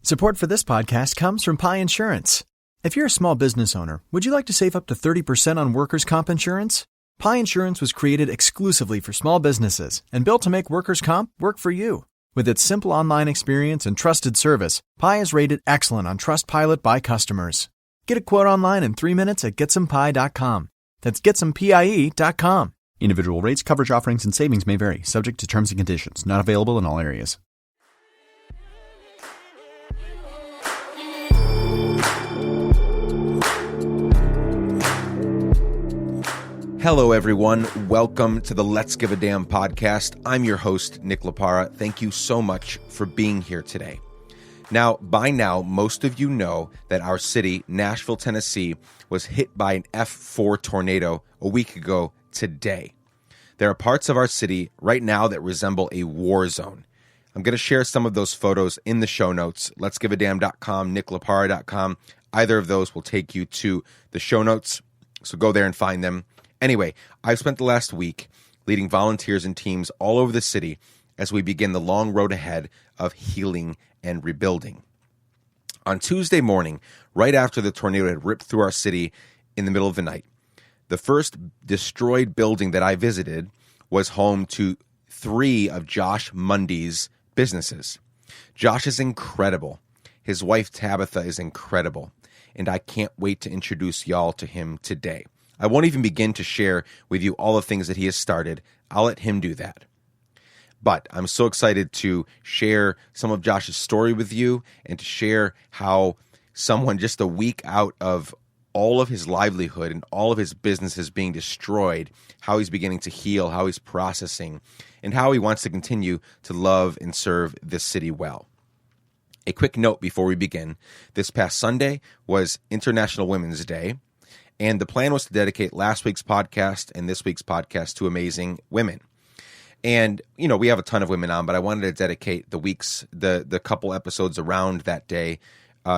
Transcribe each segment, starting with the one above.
Support for this podcast comes from Pi Insurance. If you're a small business owner, would you like to save up to 30% on workers' comp insurance? Pi Insurance was created exclusively for small businesses and built to make workers' comp work for you. With its simple online experience and trusted service, Pi is rated excellent on Trustpilot by customers. Get a quote online in 3 minutes at GetSomePie.com. That's GetSomePie.com. Individual rates, coverage offerings, and savings may vary, subject to terms and conditions. Not available in all areas. Hello, everyone. Welcome to the Let's Give a Damn podcast. I'm your host, Nick Laparra. Thank you so much for being here today. Now, by now, most of you know that our city, Nashville, Tennessee, was hit by an F4 tornado a week ago today. There are parts of our city right now that resemble a war zone. I'm going to share some of those photos in the show notes, letsgiveadamn.com, nicklaparra.com. Either of those will take you to the show notes, so go there and find them. Anyway, I've spent the last week leading volunteers and teams all over the city as we begin the long road ahead of healing and rebuilding. On Tuesday morning, right after the tornado had ripped through our city in the middle of the night, the first destroyed building that I visited was home to 3 of Josh Mundy's businesses. Josh is incredible. His wife Tabitha is incredible, and I can't wait to introduce y'all to him today. I won't even begin to share with you all the things that he has started. I'll let him do that. But I'm so excited to share some of Josh's story with you and to share how someone just a week out of all of his livelihood and all of his businesses being destroyed, how he's beginning to heal, how he's processing, and how he wants to continue to love and serve this city well. A quick note before we begin. This past Sunday was International Women's Day. And the plan was to dedicate last week's podcast and this week's podcast to amazing women. And, you know, we have a ton of women on, but I wanted to dedicate the couple episodes around that day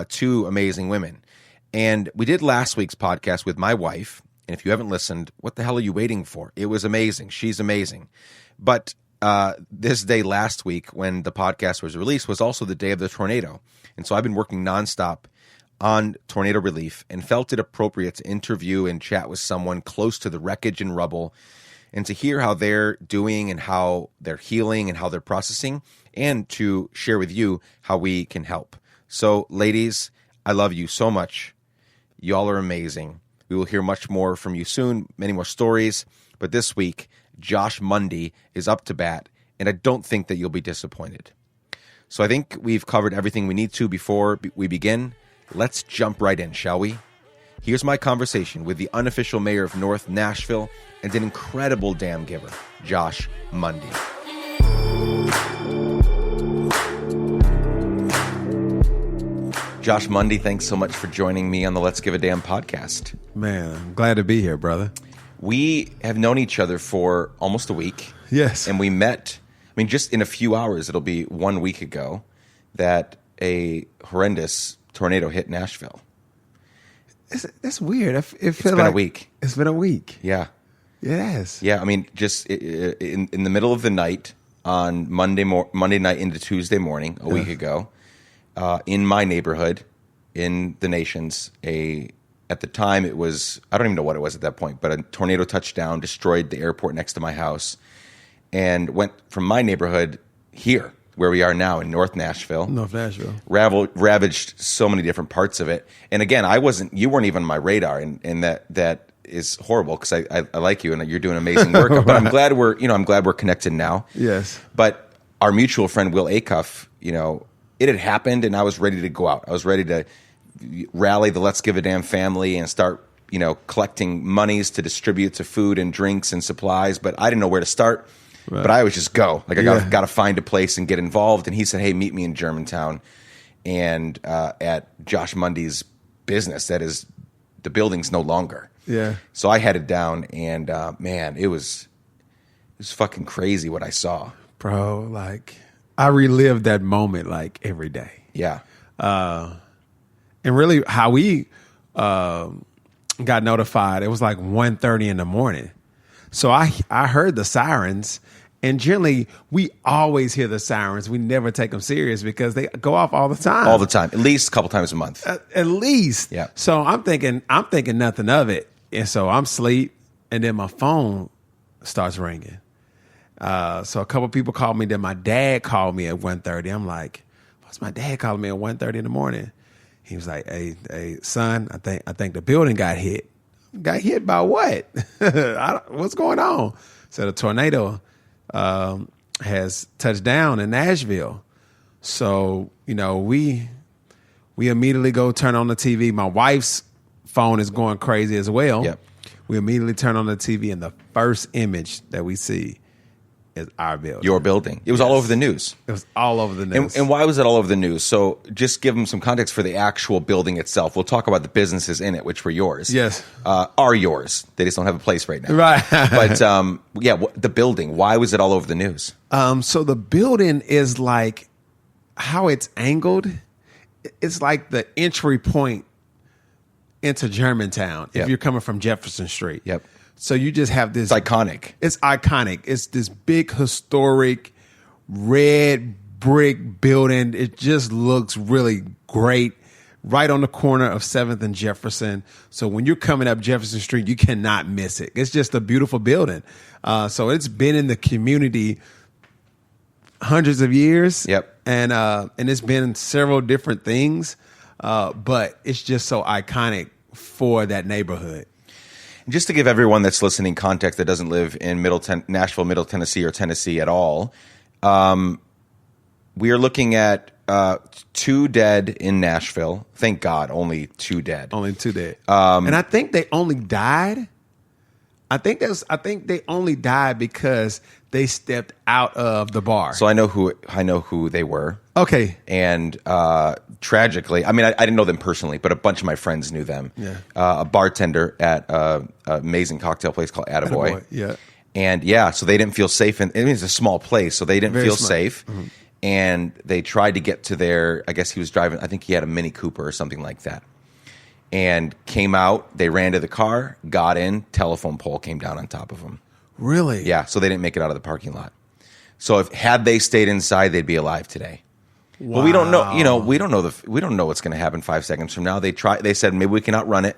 to amazing women. And we did last week's podcast with my wife. And if you haven't listened, what the hell are you waiting for? It was amazing. She's amazing. But this day last week when the podcast was released was also the day of the tornado. And so I've been working nonstop on tornado relief and felt it appropriate to interview and chat with someone close to the wreckage and rubble and to hear how they're doing and how they're healing and how they're processing and to share with you how we can help. So, ladies, I love you so much. Y'all are amazing. We will hear much more from you soon, many more stories. But this week, Josh Mundy is up to bat, and I don't think that you'll be disappointed. So I think we've covered everything we need to before we begin. Let's jump right in, shall we? Here's my conversation with the unofficial mayor of North Nashville and an incredible damn giver, Josh Mundy. Josh Mundy, thanks so much for joining me on the Let's Give a Damn podcast. Man, I'm glad to be here, brother. We have known each other for almost a week. Yes. And we met, just in a few hours, it'll be 1 week ago, that a horrendous tornado hit Nashville. That's weird. It's been a week. It's been a week. Yeah. Yes. Yeah, just in the middle of the night on Monday night into Tuesday morning, a week ago, in my neighborhood, in the Nations, at the time it was, I don't even know what it was at that point, but a tornado touched down, destroyed the airport next to my house, and went from my neighborhood here, where we are now in North Nashville. Ravaged so many different parts of it. And again, you weren't even on my radar, and that is horrible because I like you and you're doing amazing work. Right. But I'm glad we're connected now. Yes. But our mutual friend Will Acuff, it had happened and I was ready to go out. I was ready to rally the Let's Give a Damn family and start, collecting monies to distribute to food and drinks and supplies, but I didn't know where to start. Right. But I would just go. I got to find a place and get involved. And he said, hey, meet me in Germantown and at Josh Mundy's business. That is, the building's no longer. Yeah. So I headed down and, man, it was fucking crazy what I saw. Bro, I relive that moment every day. Yeah. And really how we got notified, it was 1:30 in the morning. So I heard the sirens And generally, we always hear the sirens. We never take them serious because they go off all the time. All the time, at least a couple times a month. At least. Yeah. So I'm thinking nothing of it. And so I'm asleep, and then my phone starts ringing. So a couple people called me. Then my dad called me at 1:30. I'm like, what's my dad calling me at 1:30 in the morning? He was like, hey, son, I think the building got hit. Got hit by what? What's going on? So the tornado has touched down in Nashville. So, we immediately go turn on the TV. My wife's phone is going crazy as well. Yep. We immediately turn on the TV, and the first image that we see is our building. Your building. It was all over the news. It was all over the news. And why was it all over the news? So just give them some context for the actual building itself. We'll talk about the businesses in it, which were yours. Yes. Are yours. They just don't have a place right now. Right. But the building, why was it all over the news? So the building is like how it's angled. It's like the entry point into Germantown if you're coming from Jefferson Street. Yep. So you just have this. It's iconic. It's iconic. It's this big historic red brick building. It just looks really great. Right on the corner of 7th and Jefferson. So when you're coming up Jefferson Street, you cannot miss it. It's just a beautiful building. So it's been in the community hundreds of years. Yep. And it's been several different things. But it's just so iconic for that neighborhood. Just to give everyone that's listening context that doesn't live in Nashville, Middle Tennessee, or Tennessee at all, we are looking at 2 dead in Nashville. Thank God, only 2 dead. Only 2 dead. And I think they only died. I think they only died because they stepped out of the bar. So I know who they were. Okay. And tragically, I mean, I didn't know them personally, but a bunch of my friends knew them. Yeah. A bartender at an amazing cocktail place called Attaboy. Yeah. And so they didn't feel safe. It's a small place, so they didn't feel safe. Mm-hmm. And they tried to get to I guess he was driving, I think he had a Mini Cooper or something like that. And came out, they ran to the car, got in, telephone pole came down on top of them. Really? Yeah, so they didn't make it out of the parking lot. So had they stayed inside, they'd be alive today. Wow. But we don't know. We don't know what's going to happen 5 seconds from now. They said maybe we can outrun it,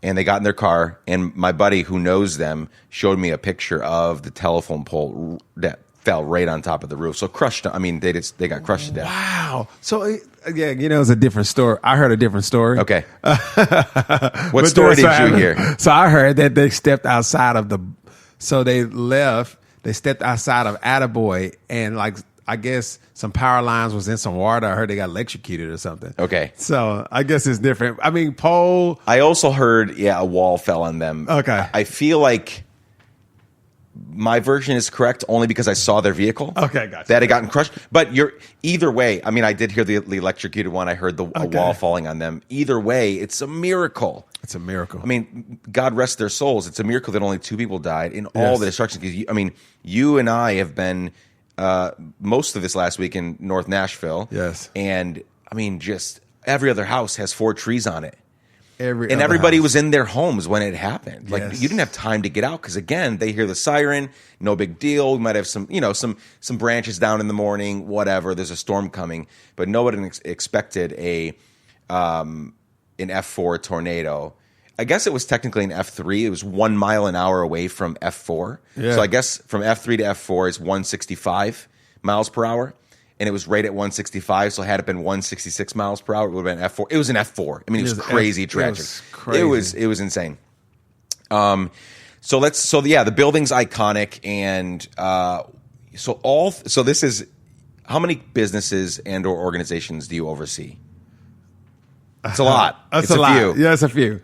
and they got in their car. And my buddy who knows them showed me a picture of the telephone pole that fell right on top of the roof. So crushed. I mean, they got crushed to death. Wow. So it's a different story. I heard a different story. Okay. What story did you hear? So I heard that they stepped outside of so they left. They stepped outside of Attaboy, and I guess some power lines was in some water. I heard they got electrocuted or something. Okay. So I guess it's different. I mean, pole. I also heard, a wall fell on them. Okay. I feel like my version is correct only because I saw their vehicle. Okay, gotcha. That had gotten crushed. But either way, I mean, I did hear the electrocuted one. I heard a wall falling on them. Either way, it's a miracle. It's a miracle. I mean, God rest their souls. It's a miracle that only 2 people died in all the destruction. Because you and I have been most of this last week in North Nashville. Yes. And I mean, just every other house has 4 trees on it. Everybody was in their homes when it happened. Like Yes. you didn't have time to get out because again, they hear the siren. No big deal. We might have some branches down in the morning. Whatever. There's a storm coming, but nobody expected an F4 tornado. I guess it was technically an F3. It was 1 mile an hour away from F4. Yeah. So I guess from F3 to F4 is 165 miles per hour. And it was right at 165, so had it been 166 miles per hour, it would have been F4. It was an F4. I mean, it was crazy tragic. It was insane. The building's iconic, and so this is, how many businesses and or organizations do you oversee? It's a lot. It's a lot. Few. Yeah, it's a few.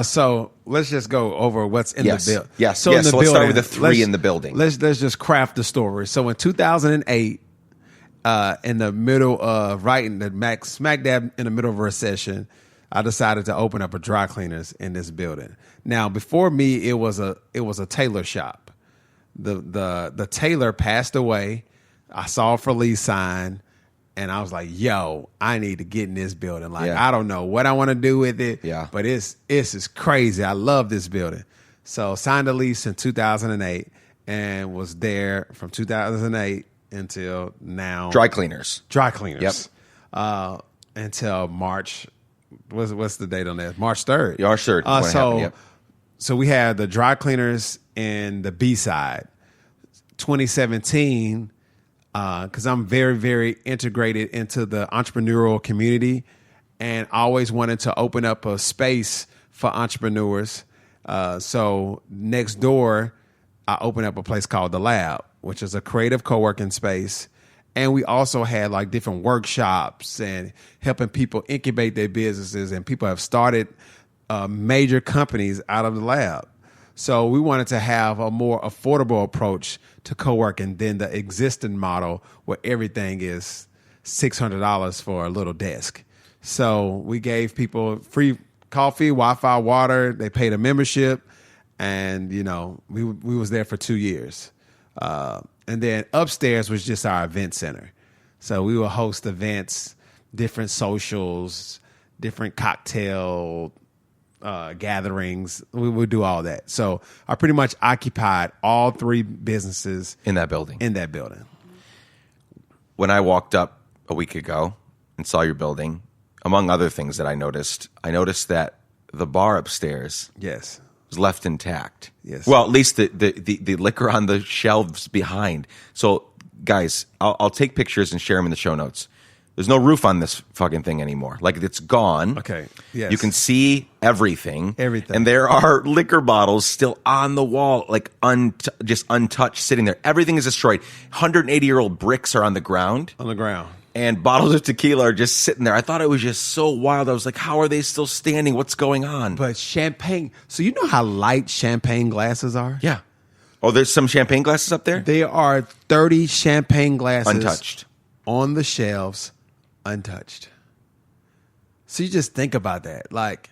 So let's just go over what's in the building. Yes. So let's start with the 3 in the building. Let's just craft the story. So in 2008. In the middle of smack dab in the middle of a recession, I decided to open up a dry cleaners in this building. Now, before me, it was a tailor shop. The tailor passed away. I saw a for lease sign, and I was like, "Yo, I need to get in this building. I don't know what I want to do with it, but it's crazy. I love this building." So signed a lease in 2008. and was there from 2008 until now. Dry cleaners. Yep. Until March. What's the date on that? March 3rd. March 3rd. So we had the dry cleaners in the B side. 2017, because I'm very, very integrated into the entrepreneurial community and always wanted to open up a space for entrepreneurs. So next door, I opened up a place called The Lab, which is a creative co-working space. And we also had like different workshops and helping people incubate their businesses. And people have started major companies out of The Lab. So we wanted to have a more affordable approach to co-working than the existing model where everything is $600 for a little desk. So we gave people free coffee, Wi-Fi, water. They paid a membership. And, you know, we was there for 2 years. And then upstairs was just our event center. So we would host events, different socials, different cocktail gatherings. We would do all that. So I pretty much occupied all 3 businesses In that building. When I walked up a week ago and saw your building, among other things that I noticed that the bar upstairs was left intact. Yes. Well, at least the liquor on the shelves behind. So, guys, I'll take pictures and share them in the show notes. There's no roof on this fucking thing anymore. Like, it's gone. Okay. Yes. You can see everything. Everything. And there are liquor bottles still on the wall, like just untouched, sitting there. Everything is destroyed. 180-year-old bricks are on the ground. And bottles of tequila are just sitting there. I thought it was just so wild. I was like, how are they still standing? What's going on? But champagne. So you know how light champagne glasses are? Yeah. Oh, there's some champagne glasses up there? There are 30 champagne glasses. Untouched. On the shelves, untouched. So you just think about that. Like,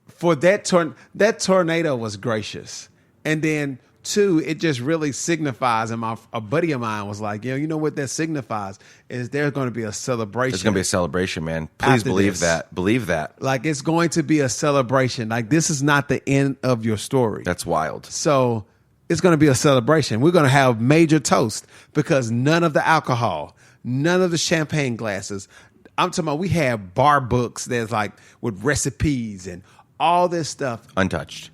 for that tornado was gracious. And then, 2, it just really signifies, and a buddy of mine was like, you know what that signifies is there's going to be a celebration. There's going to be a celebration, man. Please believe that. Believe that. Like, it's going to be a celebration. Like, this is not the end of your story. That's wild. So it's going to be a celebration. We're going to have major toast because none of the alcohol, none of the champagne glasses. I'm talking about we have bar books that's like with recipes and all this stuff. Untouched.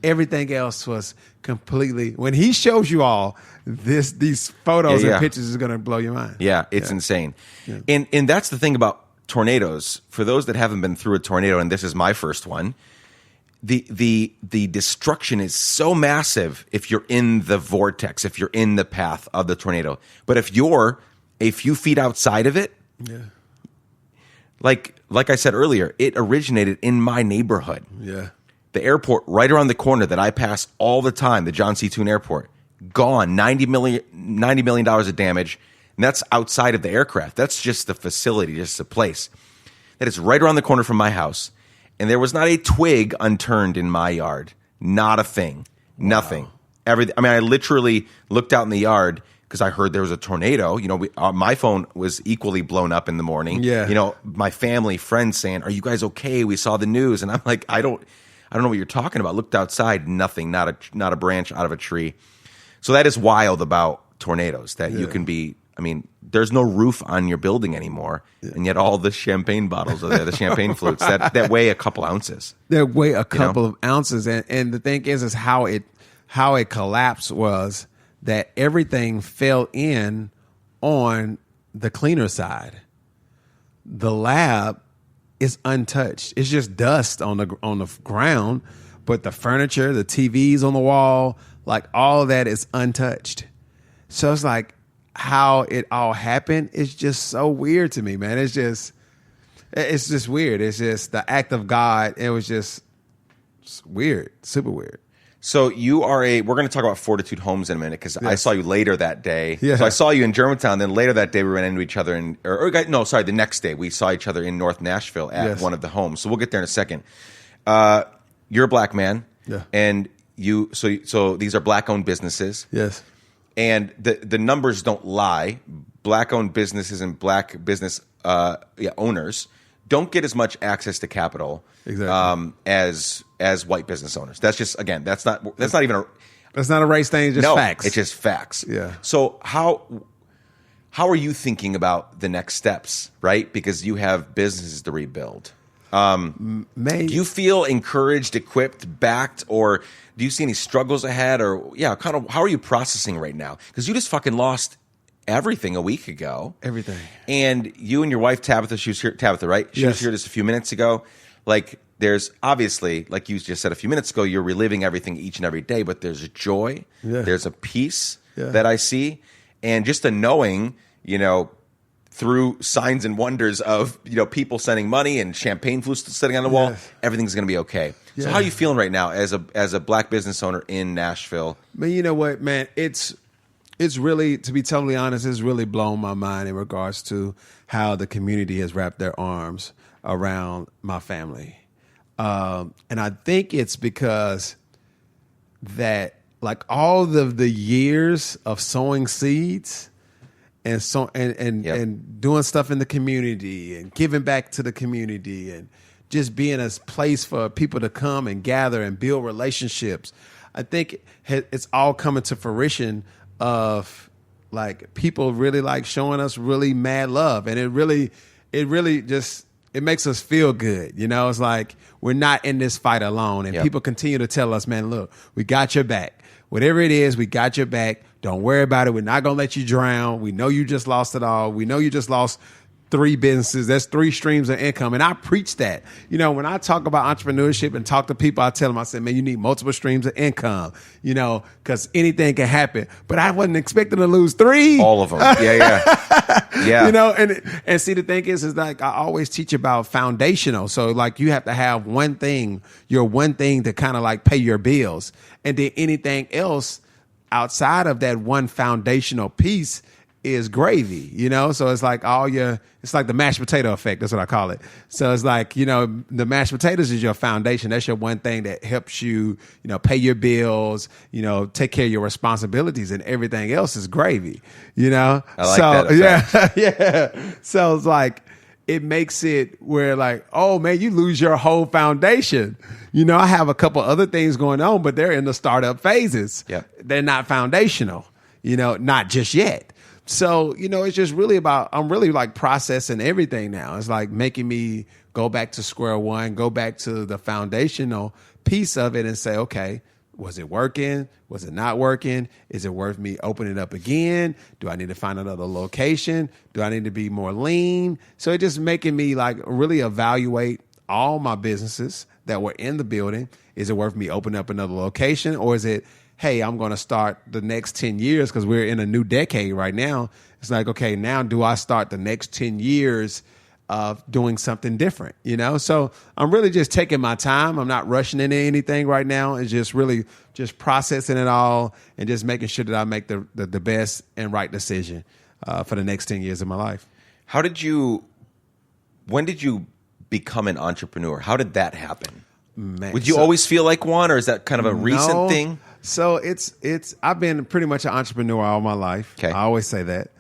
Everything else was completely. When he shows you all these photos and pictures is going to blow your mind. Yeah, it's insane. Yeah. And that's the thing about tornadoes. For those that haven't been through a tornado, and this is my first one, the destruction is so massive if you're in the vortex, if you're in the path of the tornado. But if you're a few feet outside of it, like I said earlier, it originated in my neighborhood. Yeah. The airport right around the corner that I pass all the time, the John C. Toon Airport, gone. $90 million of damage. And that's outside of the aircraft. That's just the facility, just the place. That is right around the corner from my house. And there was not a twig unturned in my yard. Not a thing. Nothing. Everything. I mean, I literally looked out in the yard because I heard there was a tornado. You know, my phone was equally blown up in the morning. Yeah. You know, my family, friends saying, "Are you guys okay? We saw the news." And I'm like, I don't know what you're talking about. Looked outside, nothing, not a branch out of a tree. So that is wild about tornadoes, that you can be, I mean, there's no roof on your building anymore, and yet all the champagne bottles are there, the champagne flutes, that weigh a couple ounces. They weigh a couple of ounces, and the thing is how it collapsed was that everything fell in on the cleaner side. The lab is untouched. It's just dust on the ground, but the furniture, the TVs on the wall, like all of that is untouched. So it's like how it all happened is just so weird to me, man. It's just weird. It's just the act of God. It was just weird, super weird. So we're going to talk about Fortitude Homes in a minute because I saw you later that day. Yeah. So I saw you in Germantown. Then later that day we ran into each other the next day we saw each other in North Nashville at one of the homes. So we'll get there in a second. You're a black man. Yeah. And so these are black owned businesses. Yes. And the numbers don't lie. Black owned businesses and black business owners don't get as much access to capital as white business owners. That's just, again, that's not even a... That's not a race thing, it's just facts. It's just facts. Yeah. So how are you thinking about the next steps, right? Because you have businesses to rebuild. Do you feel encouraged, equipped, backed, or do you see any struggles ahead? Or kind of how are you processing right now? Because you just fucking lost everything a week ago. Everything. And you and your wife Tabitha, she was here. Tabitha, right? She was here just a few minutes ago. Like, there's obviously, like you just said a few minutes ago, you're reliving everything each and every day, but there's a joy, there's a peace that I see, and just a knowing, through signs and wonders of, people sending money and champagne flutes sitting on the wall, everything's going to be okay. So how are you feeling right now as a black business owner in Nashville? Man, you know what, man? It's really, to be totally honest, it's really blown my mind in regards to how the community has wrapped their arms around my family. And I think it's because that, like, all of the years of sowing seeds and doing stuff in the community and giving back to the community and just being a place for people to come and gather and build relationships, I think it's all coming to fruition of, like, people really like showing us really mad love. And it really just, it makes us feel good. It's like we're not in this fight alone. And people continue to tell us, man, look, we got your back. Whatever it is, we got your back. Don't worry about it. We're not going to let you drown. We know you just lost it all. We know you just lost 3 businesses. That's 3 streams of income. And I preach that. When I talk about entrepreneurship and talk to people, I tell them, I say, man, you need multiple streams of income, because anything can happen. But I wasn't expecting to lose 3. All of them. Yeah. And see, the thing is like, I always teach about foundational. So, like, you have to have one thing to kind of like pay your bills. And then anything else outside of that one foundational piece is gravy, So it's like it's like the mashed potato effect. That's what I call it. So it's like, the mashed potatoes is your foundation. That's your one thing that helps you, pay your bills, take care of your responsibilities, and everything else is gravy, I like that effect. Yeah. So it's like, it makes it where, like, oh man, you lose your whole foundation. I have a couple other things going on, but they're in the startup phases. Yeah. They're not foundational, not just yet. So, it's just really about, I'm really like processing everything now. It's like making me go back to square one, go back to the foundational piece of it and say, okay, was it working? Was it not working? Is it worth me opening it up again? Do I need to find another location? Do I need to be more lean? So it's just making me like really evaluate all my businesses that were in the building. Is it worth me opening up another location? Or is it, hey, I'm going to start the next 10 years because we're in a new decade right now. It's like, okay, now do I start the next 10 years of doing something different, So I'm really just taking my time. I'm not rushing into anything right now. It's just really just processing it all and just making sure that I make the best and right decision for the next 10 years of my life. When did you become an entrepreneur? How did that happen? Man, Would you always feel like one, or is that kind of a recent thing? So I've been pretty much an entrepreneur all my life. Okay. I always say that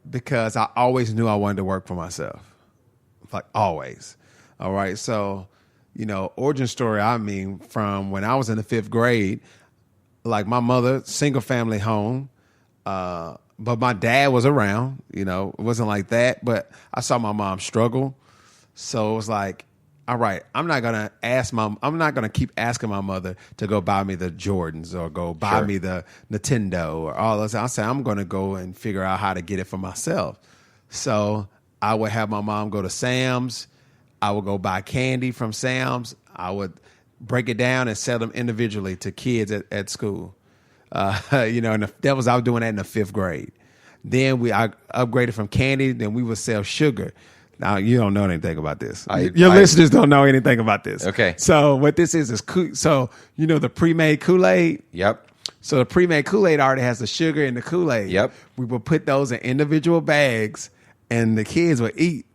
because I always knew I wanted to work for myself, like always. All right. So, origin story, from when I was in the 5th grade, like my mother, single family home, but my dad was around, it wasn't like that, but I saw my mom struggle. So it was like, all right, I'm not gonna keep asking my mother to go buy me the Jordans or go buy me the Nintendo or all those. I said, I'm gonna go and figure out how to get it for myself. So I would have my mom go to Sam's. I would go buy candy from Sam's. I would break it down and sell them individually to kids at school. And I was doing that in the 5th grade. Then I upgraded from candy. Then we would sell sugar. Now, you don't know anything about this. Your listeners don't know anything about this. Okay. So what this is so, the pre-made Kool-Aid? Yep. So the pre-made Kool-Aid already has the sugar in the Kool-Aid. Yep. We would put those in individual bags, and the kids would eat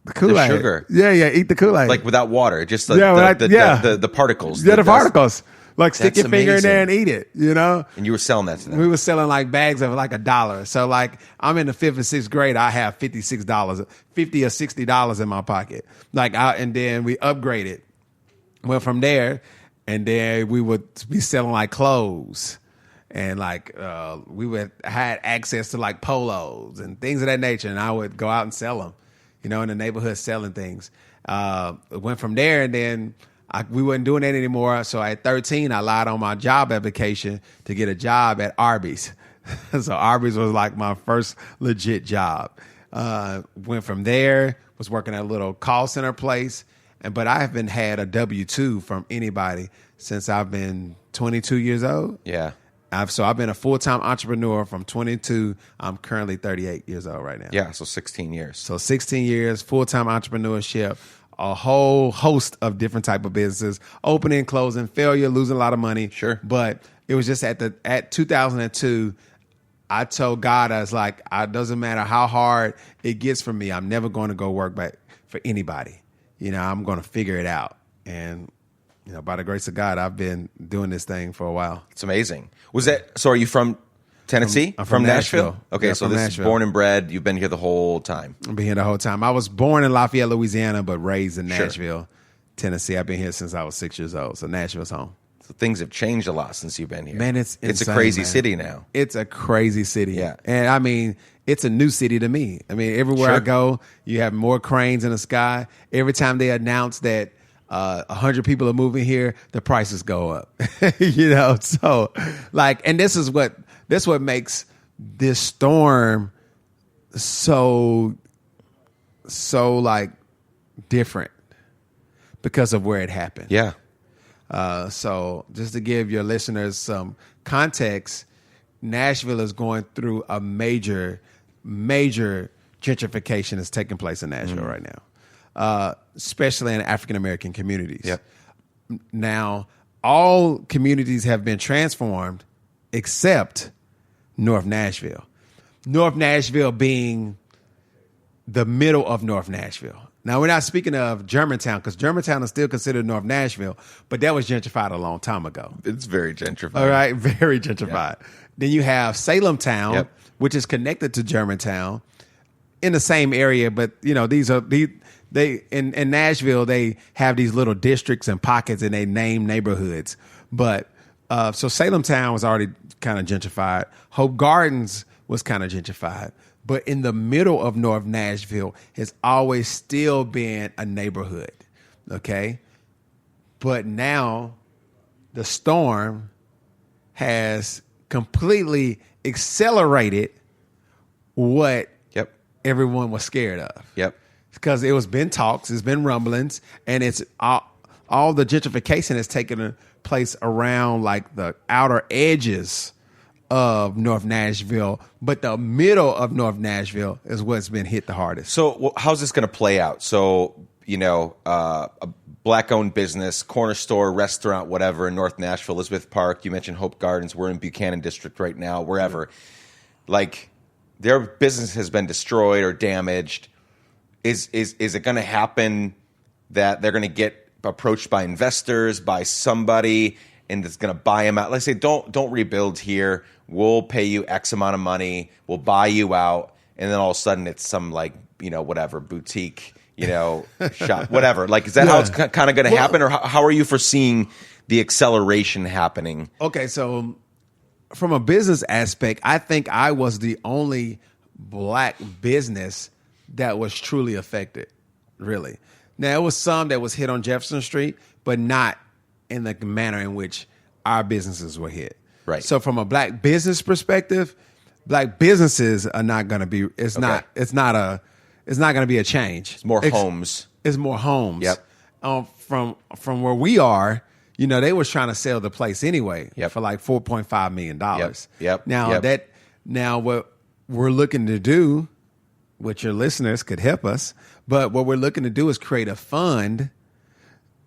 the Kool-Aid. The sugar. Yeah, eat the Kool-Aid. Like without water, just the particles. Yeah, the particles. Like stick That's your finger in there and amazing. eat it, you know? And you were selling that to them. We were selling like bags of like $1. So like I'm in the 5th and 6th grade, I have $56, $50 or $60 in my pocket. And then we upgraded. Went from there, and then we would be selling like clothes. And like had access to like polos and things of that nature, and I would go out and sell them, you know, in the neighborhood selling things. Went from there, and then we wasn't doing that anymore. So at 13, I lied on my job application to get a job at Arby's. So Arby's was like my first legit job. Went from there, was working at a little call center place, but I haven't had a W-2 from anybody since I've been 22 years old. Yeah. I've been a full-time entrepreneur from 22. I'm currently 38 years old right now. Yeah, so 16 years. So 16 years, full-time entrepreneurship, a whole host of different type of businesses, opening, closing, failure, losing a lot of money. Sure. But it was just at 2002, I told God, I was like, it doesn't matter how hard it gets for me, I'm never going to go work back for anybody. You know, I'm going to figure it out. And you know, by the grace of God, I've been doing this thing for a while. It's amazing. So are you from Tennessee? I'm from Nashville. Okay, Yeah, so from this Nashville. is born and bred. You've been here the whole time. I've been here the whole time. I was born in Lafayette, Louisiana, but raised in Sure. Nashville, Tennessee. I've been here since I was 6 years old. So Nashville's home. So things have changed a lot since you've been here. Man, it's a insane, crazy man. city now. It's a crazy city. Yeah. And I mean, it's a new city to me. I mean, everywhere I Sure. go, you have more cranes in the sky. Every time they announce that 100 people are moving here, the prices go up. You know, so like, and this is what makes this storm so like different because of where it happened. Yeah. So just to give your listeners some context, Nashville is going through a major gentrification that's taking place in Nashville right now, especially in African-American communities. Yep. Now, all communities have been transformed except North Nashville. North Nashville being the middle of North Nashville. Now, we're not speaking of Germantown because Germantown is still considered North Nashville, but that was gentrified a long time ago. It's very gentrified. All right, very gentrified. Yeah. Then you have Salem Town, Yep. which is connected to Germantown in the same area, but you know, they in Nashville, they have these little districts and pockets and they name neighborhoods. But so Salem Town was already kind of gentrified. Hope Gardens was kind of gentrified. But in the middle of North Nashville has always still been a neighborhood. Okay. But now the storm has completely accelerated what Yep. everyone was scared of. Yep. Because it was been talks, it's been rumblings, and it's all the gentrification has taken place around like the outer edges of North Nashville, but the middle of North Nashville is what's been hit the hardest. So how's this going to play out? So, you know, a black-owned business, corner store, restaurant, whatever, in North Nashville, Elizabeth Park, you mentioned Hope Gardens, we're in Buchanan District right now, wherever. Like, their business has been destroyed or damaged. Is it going to happen that they're going to get approached by investors, by somebody, and it's going to buy them out? Let's say, don't rebuild here. We'll pay you X amount of money. We'll buy you out. And then all of a sudden it's some like, you know, whatever, boutique, you know, shop, whatever. Like, is that how it's kind of going to happen? Or how are you foreseeing the acceleration happening? Okay, so from a business aspect, I think I was the only black business that was truly affected, really. Now, it was some that was hit on Jefferson Street, but not in the manner in which our businesses were hit. Right. So from a black business perspective, black businesses are not going to be, it's not going to be a change. It's more homes. It's more homes. Yep. From where we are, you know, they was trying to sell the place anyway for like $4.5 million. Yep. Now what we're looking to do, which your listeners could help us, but what we're looking to do is create a fund.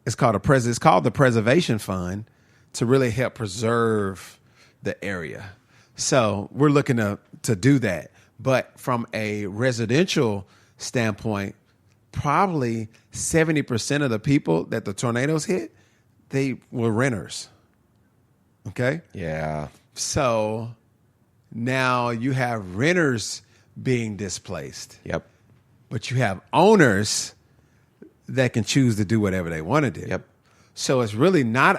It's called the Preservation Fund to really help preserve the area. So we're looking to do that. But from a residential standpoint, probably 70% of the people that the tornadoes hit, they were renters. Okay? Yeah. So now you have renters being displaced. Yep. But you have owners that can choose to do whatever they want to do. Yep. So it's really not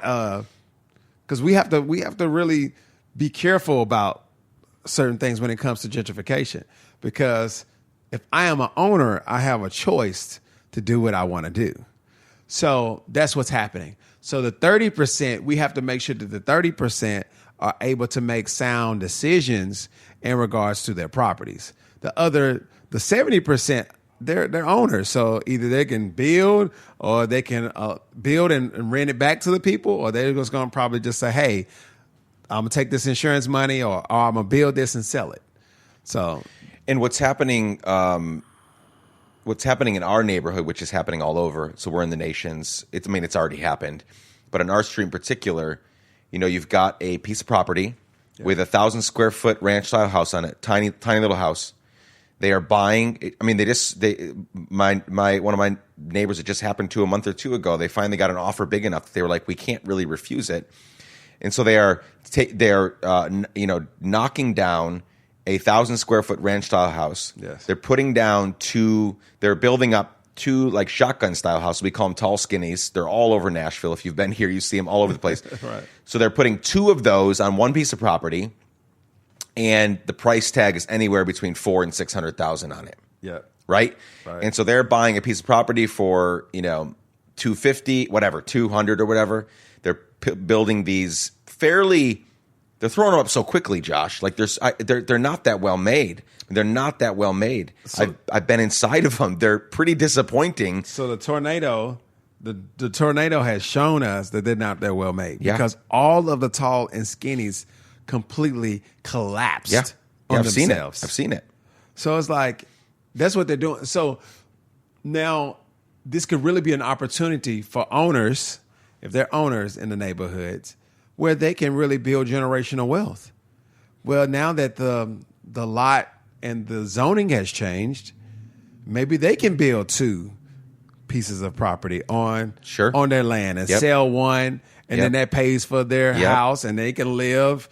because we have to really be careful about certain things when it comes to gentrification. Because if I am an owner, I have a choice to do what I want to do. So that's what's happening. So the 30%, we have to make sure that the 30% are able to make sound decisions in regards to their properties. The 70%, they're owners. So either they can build or they can build and rent it back to the people, or they're just going to probably just say, hey, I'm going to take this insurance money or I'm going to build this and sell it. So, and what's happening in our neighborhood, which is happening all over. So we're in the nations. It's already happened. But on our street in particular, you've got a piece of property with 1,000 square foot ranch style house on it, tiny little house. They are buying. One of my neighbors, it just happened to a month or two ago. They finally got an offer big enough that they were like, we can't really refuse it, and so they are knocking down a 1,000 square foot ranch style house. Yes. They're putting down they're building up two like shotgun style houses. We call them tall skinnies. They're all over Nashville. If you've been here, you see them all over the place. Right. So they're putting two of those on one piece of property, and the price tag is anywhere between $400,000 and $600,000 on it. yeah. Right? Right. And so they're buying a piece of property for, $250, whatever, $200 or whatever. They're building these they're throwing them up so quickly, Josh. Like they're not that well made. They're not that well made. So, I've been inside of them. They're pretty disappointing. So the tornado has shown us that they're not that well made. Yeah. Because all of the tall and skinnies completely collapsed on I've themselves. seen it. So it's like, that's what they're doing. So now this could really be an opportunity for owners, if they're owners in the neighborhoods, where they can really build generational wealth. Well, now that the lot and the zoning has changed, maybe they can build two pieces of property on their land and sell one, and then that pays for their house, and they can live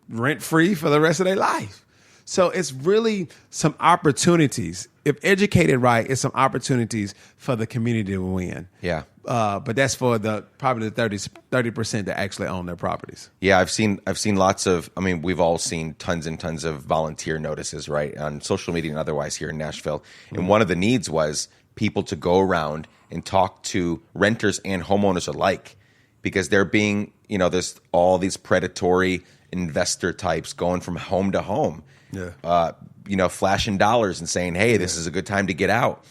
rent-free for the rest of their life. So it's really some opportunities. If educated right, it's some opportunities for the community to win. Yeah. But that's for probably the 30% that actually own their properties. Yeah, I've seen lots of. We've all seen tons and tons of volunteer notices, right, on social media and otherwise here in Nashville. And one of the needs was people to go around and talk to renters and homeowners alike, because they're being, there's all these predatory investor types going from home to home. Yeah. Flashing dollars and saying, hey, this is a good time to get out.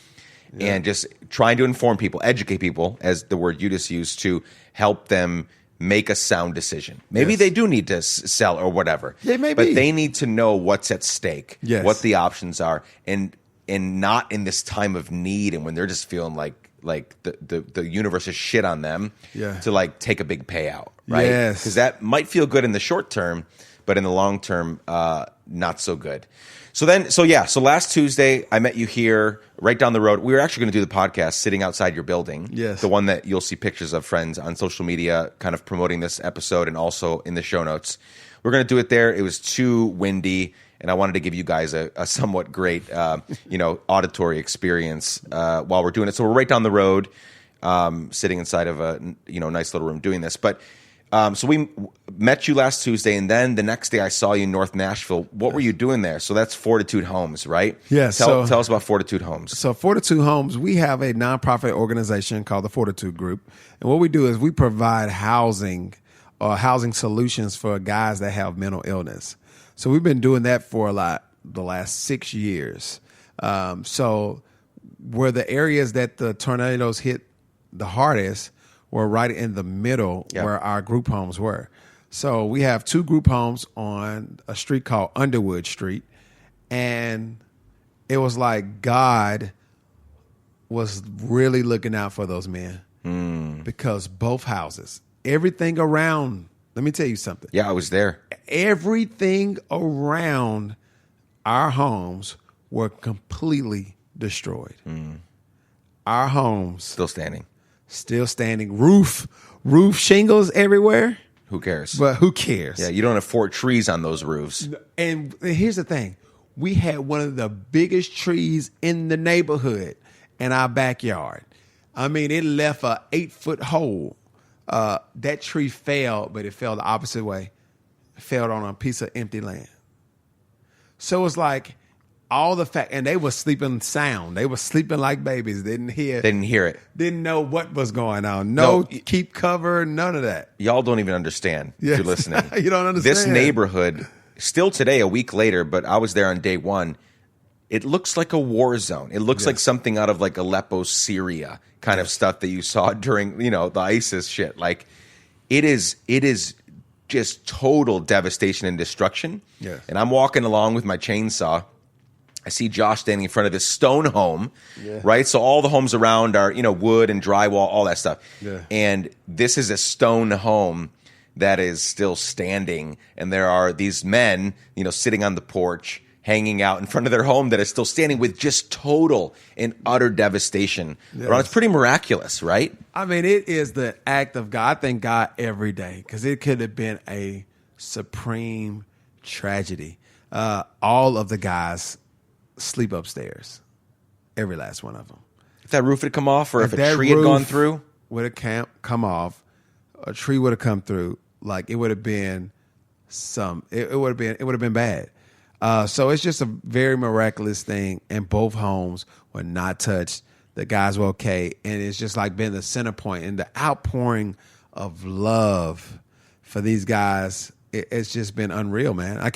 Yeah. And just trying to inform people, educate people, as the word you just used, to help them make a sound decision. Maybe they do need to sell or whatever. They may but be. They need to know what's at stake, yes, what the options are, and not in this time of need and when they're just feeling like the universe is shit on them to like take a big payout, right? Yes. Because that might feel good in the short term, but in the long term, not so good. So last Tuesday, I met you here right down the road. We were actually going to do the podcast sitting outside your building. Yes. The one that you'll see pictures of friends on social media kind of promoting this episode and also in the show notes. We're going to do it there. It was too windy, and I wanted to give you guys a somewhat great, auditory experience while we're doing it. So we're right down the road, sitting inside of a nice little room doing this. But so we met you last Tuesday, and then the next day I saw you in North Nashville. What were you doing there? So that's Fortitude Homes, right? Yeah. Tell us about Fortitude Homes. So Fortitude Homes, we have a nonprofit organization called the Fortitude Group. And what we do is we provide housing solutions for guys that have mental illness. So we've been doing that for the last 6 years. So where the areas that the tornadoes hit the hardest were right in the middle where our group homes were. So we have two group homes on a street called Underwood Street. And it was like God was really looking out for those men because both houses, everything around, let me tell you something. Yeah, I was there. Everything around our homes were completely destroyed. Our homes still standing. Roof shingles everywhere. Who cares? But who cares? Yeah, you don't have 4 trees on those roofs. And here's the thing. We had one of the biggest trees in the neighborhood in our backyard. I mean, it left a 8-foot hole. That tree fell, but it fell the opposite way. It fell on a piece of empty land. So it's like all the fact, and they were sleeping sound. They were sleeping like babies. They didn't hear it. Didn't know what was going on. No, keep cover, none of that. Y'all don't even understand if you're listening. You don't understand. This neighborhood, still today, a week later, but I was there on day one, it looks like a war zone. It looks like something out of like Aleppo, Syria kind of stuff that you saw during, the ISIS shit. Like it is just total devastation and destruction. Yes. And I'm walking along with my chainsaw. I see Josh standing in front of this stone home, right? So all the homes around are, wood and drywall, all that stuff. Yeah. And this is a stone home that is still standing. And there are these men, sitting on the porch, hanging out in front of their home that is still standing with just total and utter devastation. Yes. It's pretty miraculous, right? I mean, it is the act of God. I thank God every day because it could have been a supreme tragedy. All of the guys sleep upstairs, every last one of them. If that roof had come off, or if a tree had gone through, would have come off, a tree would have come through. Like it would have been it would have been bad. So it's just a very miraculous thing, and both homes were not touched. The guys were okay, and it's just like been the center point, and the outpouring of love for these guys. It's just been unreal, man. I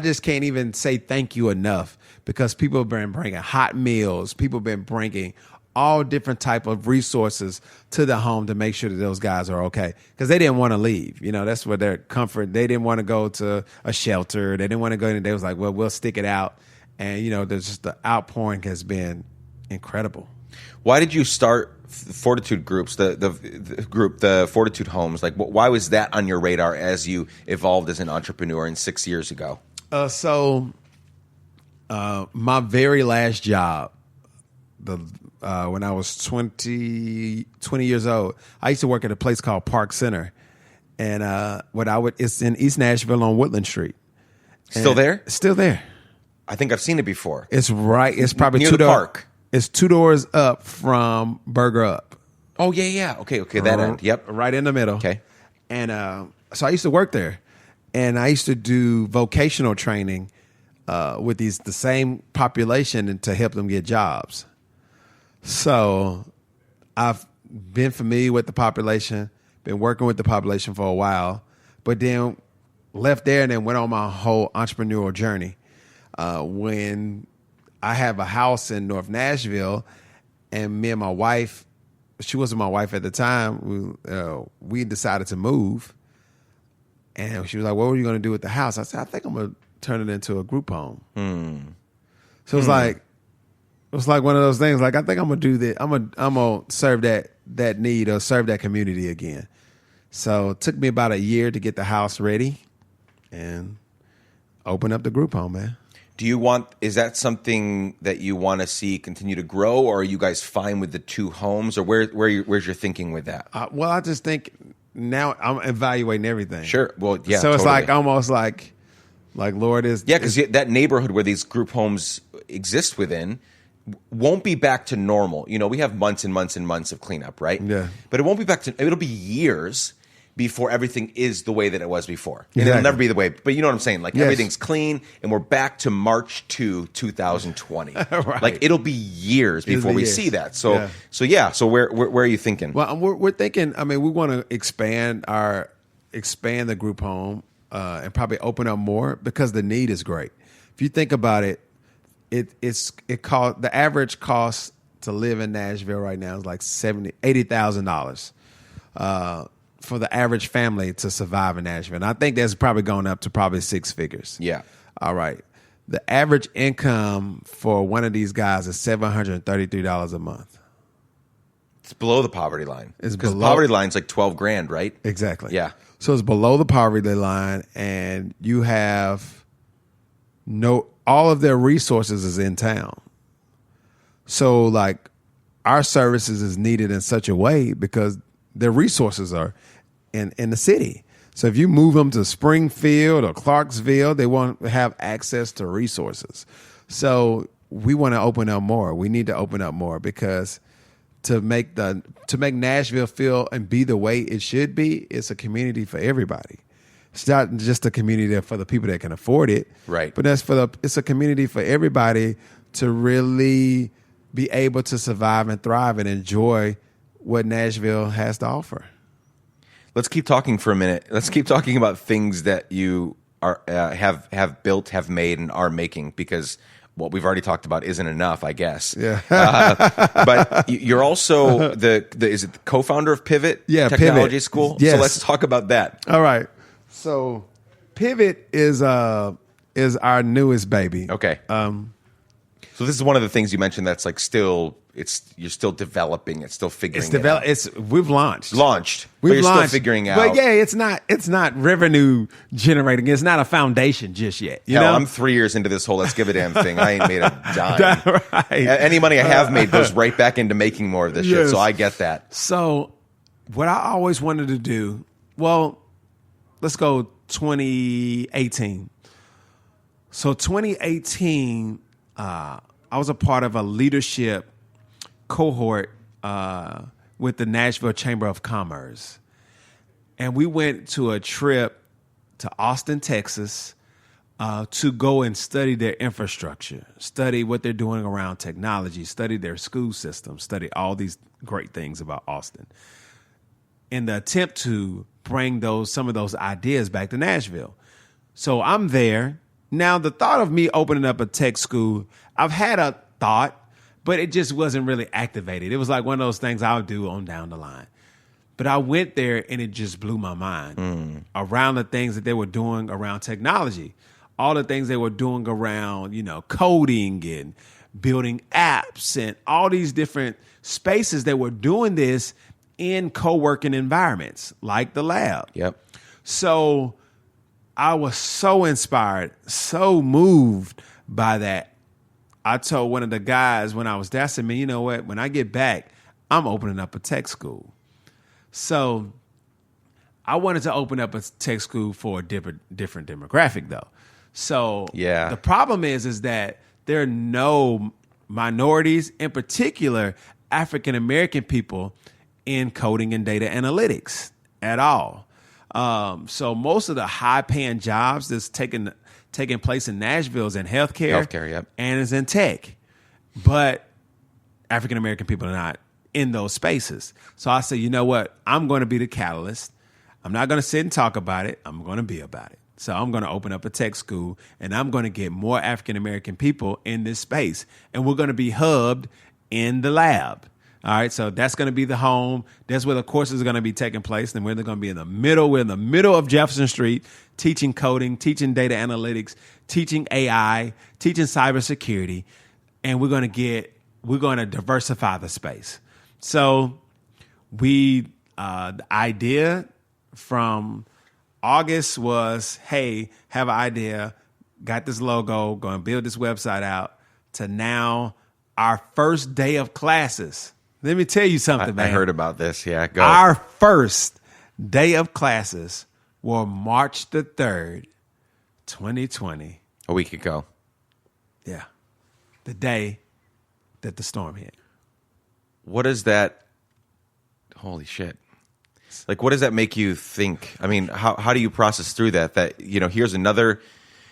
just can't even say thank you enough because people have been bringing hot meals. People have been bringing all different type of resources to the home to make sure that those guys are okay because they didn't want to leave. That's where their comfort. They didn't want to go to a shelter. They didn't want to go in. They was like, well, we'll stick it out. And, there's just the outpouring has been incredible. Why did you start Fortitude Groups, the group, the Fortitude Homes? Like, why was that on your radar as you evolved as an entrepreneur 6 years ago? My very last job, when I was 20 years old, I used to work at a place called Park Center, and it's in East Nashville on Woodland Street. Still there? Still there. I think I've seen it before. It's right. It's probably near the park. It's 2 doors up from Burger Up. Oh yeah. Okay. That end. Yep. Right in the middle. Okay. And so I used to work there, and I used to do vocational training with the same population and to help them get jobs. So I've been familiar with the population, been working with the population for a while, but then left there and then went on my whole entrepreneurial journey. When I have a house in North Nashville, and me and my wife, she wasn't my wife at the time, we decided to move. And she was like, what were you going to do with the house? I said, I think I'm going to turn it into a group home. So it was like one of those things. Like, I think I'm going to do that. I'm going to serve that need or serve that community again. So it took me about a year to get the house ready and open up the group home, man. Is that something that you want to see continue to grow, or are you guys fine with the 2 homes, or where's your thinking with that? Well, I just think now I'm evaluating everything. Sure. Well, yeah. So it's totally. like almost like Lord is. Yeah, because that neighborhood where these group homes exist within won't be back to normal. We have months and months and months of cleanup, right? Yeah. But it won't be back to. It'll be years before everything is the way that it was before. And Exactly. it'll never be the way. But you know what I'm saying? Like, Yes. everything's clean, and we're back to March 2, 2020. Right. Like, it'll be years before we see that. So Yeah. So where are you thinking? Well, we're thinking. I mean, we want to expand the group home and probably open up more because the need is great. If you think about it, the average cost to live in Nashville right now is like $80,000 for the average family to survive in Nashville. And I think that's probably going up to probably 6 figures. Yeah. All right. The average income for one of these guys is $733 a month. It's below the poverty line. It's because below- poverty line's like $12,000, right? Exactly. Yeah. So it's below the poverty line, and you have all of their resources is in town. So like our services is needed in such a way because their resources are in the city. So if you move them to Springfield or Clarksville, they won't have access to resources. So we want to open up more. We need to open up more because to make Nashville feel and be the way it should be, it's a community for everybody. It's not just a community for the people that can afford it, right? But it's a community for everybody to really be able to survive and thrive and enjoy what Nashville has to offer. Let's keep talking for a minute. Let's keep talking about things that you are have built, have made, and are making, because what we've already talked about isn't enough, I guess. Yeah. But you're also the is it the co-founder of Pivot Technology Pivot. School? Yes. So let's talk about that. All right. So Pivot is our newest baby. Okay. So this is one of the things you mentioned that's like you're still developing, it's still figuring it out. We've launched. But you're still figuring out. But yeah, it's not revenue generating. It's not a foundation just yet. You know? I'm 3 years into this whole let's give a damn thing. I ain't made a dime. Right. Any money I have made goes right back into making more of this shit. So I get that. So what I always wanted to do, well, let's go 2018. So 2018, I was a part of a leadership cohort with the Nashville Chamber of Commerce. And we went to a trip to Austin, Texas, to go and study their infrastructure, study what they're doing around technology, study their school system, study all these great things about Austin, in the attempt to bring some of those ideas back to Nashville. So I'm there. Now, the thought of me opening up a tech school, I've had a thought, but it just wasn't really activated. It was like one of those things I'll do on down the line. But I went there and it just blew my mind around the things that they were doing around technology, all the things they were doing around, coding and building apps and all these different spaces that were doing this in co-working environments like the lab. Yep. So I was so inspired, so moved by that. I told one of the guys when I was there, I said, man, you know what? When I get back, I'm opening up a tech school. So I wanted to open up a tech school for a different demographic, though. So the problem is that there are no minorities, in particular African-American people, in coding and data analytics at all. So most of the high-paying jobs that's taking place in Nashville is in healthcare, yep, and is in tech. But African-American people are not in those spaces. So I said, you know what? I'm going to be the catalyst. I'm not going to sit and talk about it. I'm going to be about it. So I'm going to open up a tech school, and I'm going to get more African-American people in this space. And we're going to be hubbed in the lab. All right, so that's going to be the home. That's where the courses are going to be taking place. And we're going to be in the middle. We're in the middle of Jefferson Street, teaching coding, teaching data analytics, teaching AI, teaching cybersecurity. And we're going to diversify the space. So the idea from August was, hey, have an idea, got this logo, going to build this website out, to now our first day of classes. Let me tell you something, man. I heard about this. Yeah, go. Our first day of classes were March the 3rd, 2020. A week ago. Yeah. The day that the storm hit. What is that? Holy shit. Like, what does that make you think? I mean, how do you process through that? That, here's another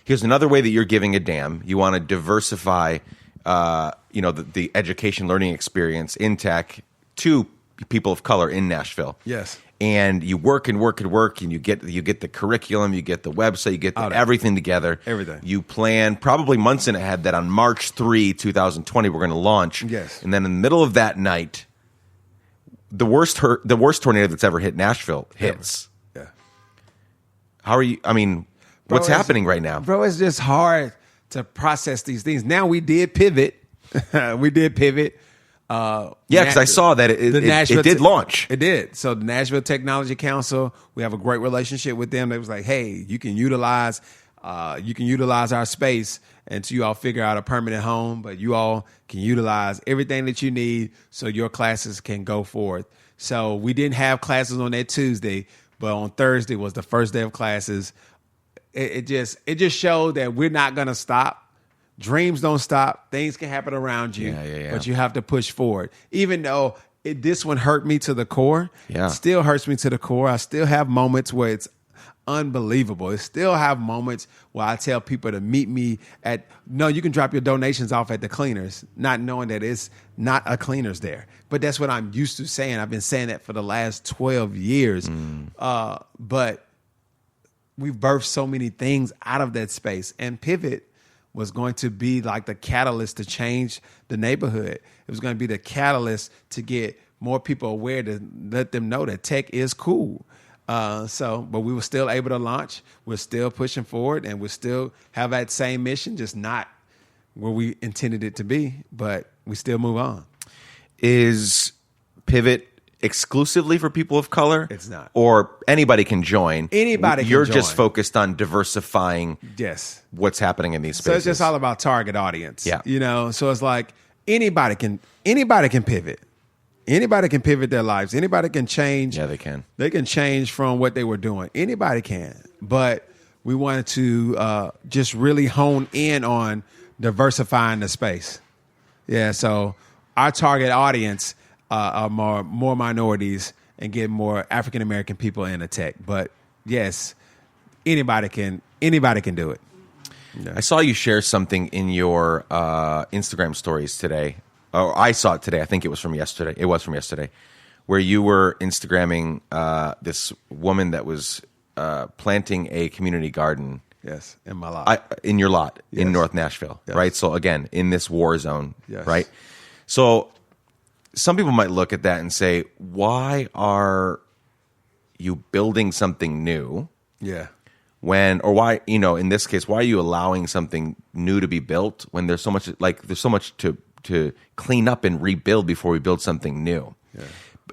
way that you're giving a damn. You want to diversify the education learning experience in tech to people of color in Nashville. Yes. And you work and work and work, and you get the curriculum, you get the website, you get everything together. Everything. You plan probably months in ahead that on March 3, 2020, we're going to launch. Yes. And then in the middle of that night, the worst tornado that's ever hit Nashville hits. Yeah. How are you? I mean, what's happening right now? Bro, it's just hard to process these things. Now we did pivot. Yeah, because I saw that it did launch. It did. So the Nashville Technology Council, we have a great relationship with them. They was like, hey, you can utilize our space until you all figure out a permanent home, but you all can utilize everything that you need so your classes can go forth. So we didn't have classes on that Tuesday, But on Thursday was the first day of classes. It just showed that we're not going to stop. Dreams don't stop. Things can happen around you, but you have to push forward. Even though this one hurt me to the core, it still hurts me to the core. I still have moments where it's unbelievable. I still have moments where I tell people to meet me you can drop your donations off at the cleaners, not knowing that it's not a cleaners there. But that's what I'm used to saying. I've been saying that for the last 12 years. But we've birthed so many things out of that space. And Pivot was going to be like the catalyst to change the neighborhood. It was going to be the catalyst to get more people aware, to let them know that tech is cool. But we were still able to launch. We're still pushing forward, and we still have that same mission, just not where we intended it to be, but we still move on. Is Pivot exclusively for people of color? It's not. Or anybody can join. Anybody can You're join. just focused on diversifying what's happening in these spaces. So it's just all about target audience. Yeah. So it's like anybody can pivot. Anybody can pivot their lives. Anybody can change. Yeah, they can. They can change from what they were doing. Anybody can. But we wanted to just really hone in on diversifying the space. Yeah, so our target audience are more minorities and get more African American people into tech. But yes, anybody can do it. Yeah. I saw you share something in your Instagram stories today. Oh, I saw it today. I think it was from yesterday. It was from yesterday, where you were Instagramming this woman that was planting a community garden. Yes, in my lot. In your lot in North Nashville, right? So again, in this war zone, right? So some people might look at that and say, why are you building something new? Yeah. Why, in this case, why are you allowing something new to be built when there's so much to clean up and rebuild before we build something new? Yeah.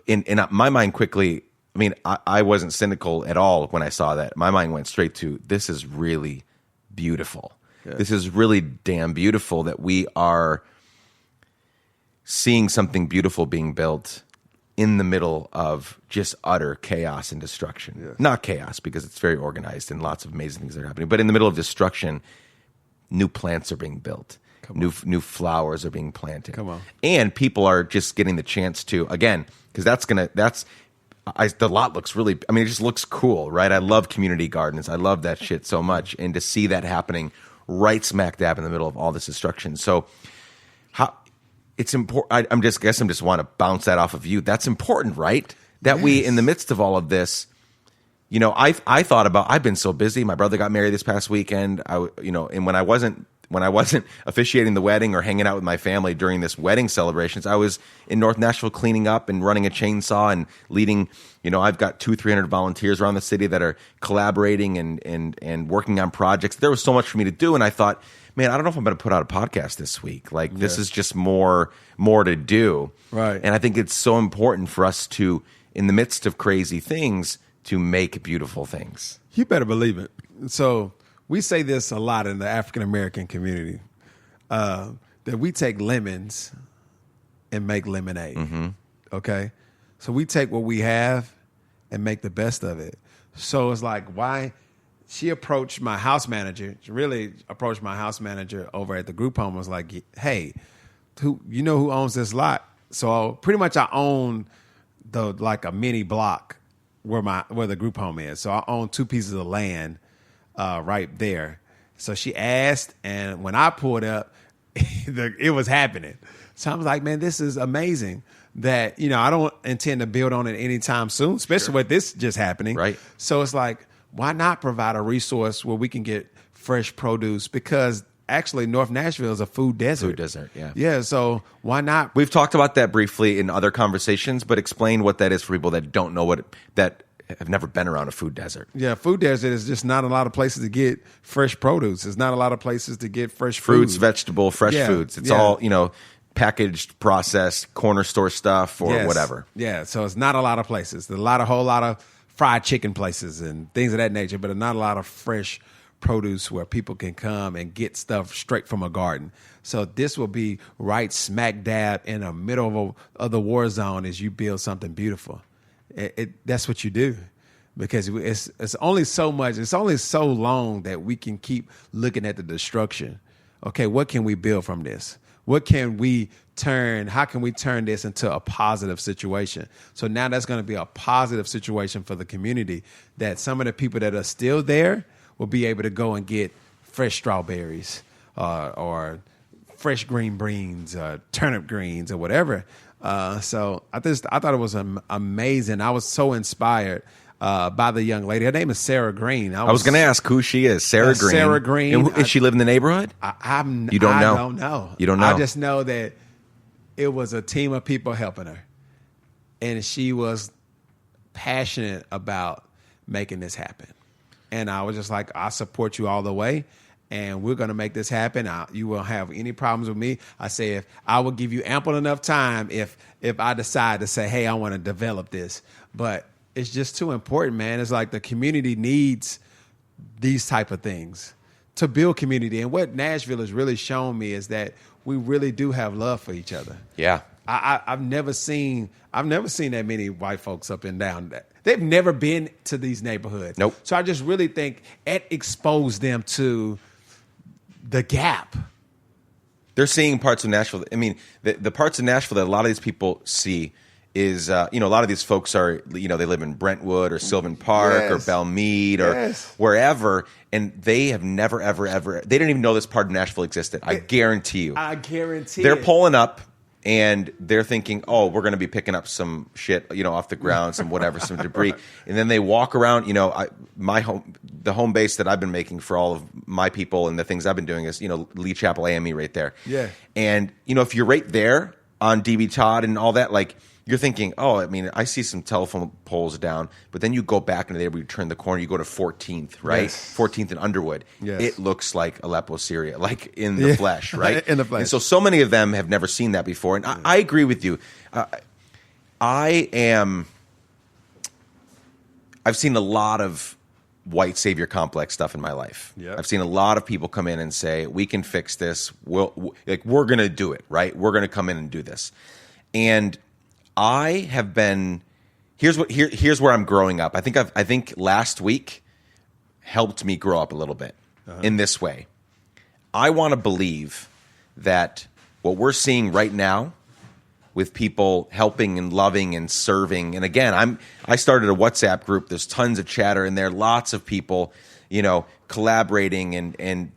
In my mind quickly, I mean, I wasn't cynical at all when I saw that. My mind went straight to, this is really beautiful. Yeah. This is really damn beautiful that we are seeing something beautiful being built in the middle of just utter chaos and destruction. Yeah. Not chaos, because it's very organized and lots of amazing things are happening, but in the middle of destruction, new plants are being built. New flowers are being planted. Come on. And people are just getting the chance to, again, because the lot looks really, I mean, it just looks cool, right? I love community gardens. I love that shit so much. And to see that happening right smack dab in the middle of all this destruction. So it's important. I just want to bounce that off of you. That's important, right? That we, in the midst of all of this, I thought about, I've been so busy. My brother got married this past weekend. And when I wasn't officiating the wedding or hanging out with my family during this wedding celebrations, I was in North Nashville cleaning up and running a chainsaw and leading. I've got 200-300 volunteers around the city that are collaborating and working on projects. There was so much for me to do, and I thought, man, I don't know if I'm going to put out a podcast this week. This is just more to do. Right. And I think it's so important for us to, in the midst of crazy things, to make beautiful things. You better believe it. So we say this a lot in the African American community, that we take lemons and make lemonade. Mm-hmm. Okay? So we take what we have and make the best of it. So it's like, why? She approached my house manager. She really approached my house manager over at the group home. Was like, hey, who owns this lot? So pretty much I own a mini block where the group home is. So I own 2 pieces of land right there. So she asked, and when I pulled up, it was happening. So I was like, man, this is amazing that, I don't intend to build on it anytime soon, especially with this just happening. Right. So it's like, why not provide a resource where we can get fresh produce? Because actually North Nashville is a food desert. Food desert, yeah. Yeah, so why not? We've talked about that briefly in other conversations, but explain what that is for people that don't know that have never been around a food desert. Yeah, food desert is just not a lot of places to get fresh produce. There's not a lot of places to get fresh fruits, food. vegetable, fresh foods. It's all, packaged, processed, corner store stuff or whatever. Yeah, so it's not a lot of places. There's a whole lot of fried chicken places and things of that nature, but not a lot of fresh produce where people can come and get stuff straight from a garden. So this will be right smack dab in the middle of the war zone as you build something beautiful. That's what you do. because it's only so much. It's only so long that we can keep looking at the destruction. Okay, what can we build from this? What can we turn? How can we turn this into a positive situation? So now that's going to be a positive situation for the community, that some of the people that are still there will be able to go and get fresh strawberries or fresh green beans, turnip greens, or whatever. So I thought it was amazing. I was so inspired by the young lady. Her name is Sarah Green. I was going to ask who she is. Sarah Green. Sarah Green. And, is she live in the neighborhood? You don't know? I don't know. You don't know? I just know that it was a team of people helping her. And she was passionate about making this happen. And I was just like, I support you all the way. And we're going to make this happen. You won't have any problems with me. I say, if I will give you ample enough time if I decide to say, hey, I want to develop this. But it's just too important, man. It's like the community needs these type of things to build community. And what Nashville has really shown me is that we really do have love for each other. Yeah. I've never seen that many white folks up and down. They've never been to these neighborhoods. Nope. So I just really think it exposed them to the gap. They're seeing parts of Nashville. I mean, the parts of Nashville that a lot of these people see is, a lot of these folks are, they live in Brentwood or Sylvan Park or Belmead or wherever, and they have never, ever, ever, they didn't even know this part of Nashville existed. I guarantee you. They're pulling up and they're thinking, oh, we're going to be picking up some shit, off the ground, some whatever, some debris. And then they walk around, the home base that I've been making for all of my people and the things I've been doing is, Lee Chapel AME right there. Yeah. And, if you're right there on DB Todd and all that, like, you're thinking, oh, I mean, I see some telephone poles down, but then you go back into there, you turn the corner, you go to 14th, right? Yes. 14th and Underwood. Yes. It looks like Aleppo, Syria, like in the flesh, right? In the flesh. And so many of them have never seen that before. And I agree with you. I've seen a lot of white savior complex stuff in my life. Yep. I've seen a lot of people come in and say, we can fix this. We're going to do it, right? We're going to come in and do this. And I have been here's where I'm growing up. I think last week helped me grow up a little bit in this way. I want to believe that what we're seeing right now with people helping and loving and serving, and again, I started a WhatsApp group. There's tons of chatter in there, lots of people, collaborating and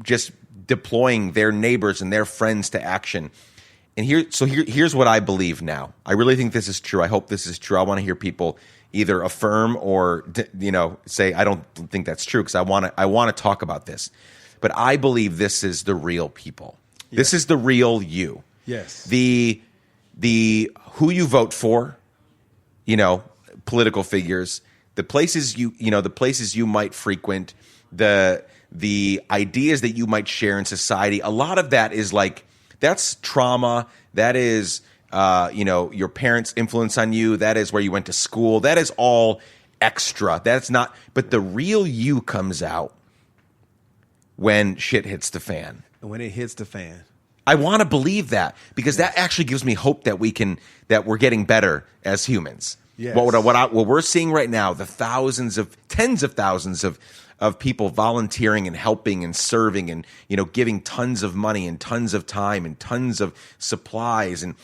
just deploying their neighbors and their friends to action. And here's what I believe now. I really think this is true. I hope this is true. I want to hear people either affirm or say I don't think that's true, because I want to talk about this. But I believe this is the real people. Yes. This is the real you. Yes. The who you vote for, political figures, the places you might frequent, the ideas that you might share in society. A lot of that is like, that's trauma. That is, your parents' influence on you. That is where you went to school. That is all extra. That's not. But the real you comes out when shit hits the fan. When it hits the fan. I want to believe that, because that actually gives me hope that we're getting better as humans. Yes. What we're seeing right now, the tens of thousands of people volunteering and helping and serving and, giving tons of money and tons of time and tons of supplies. And,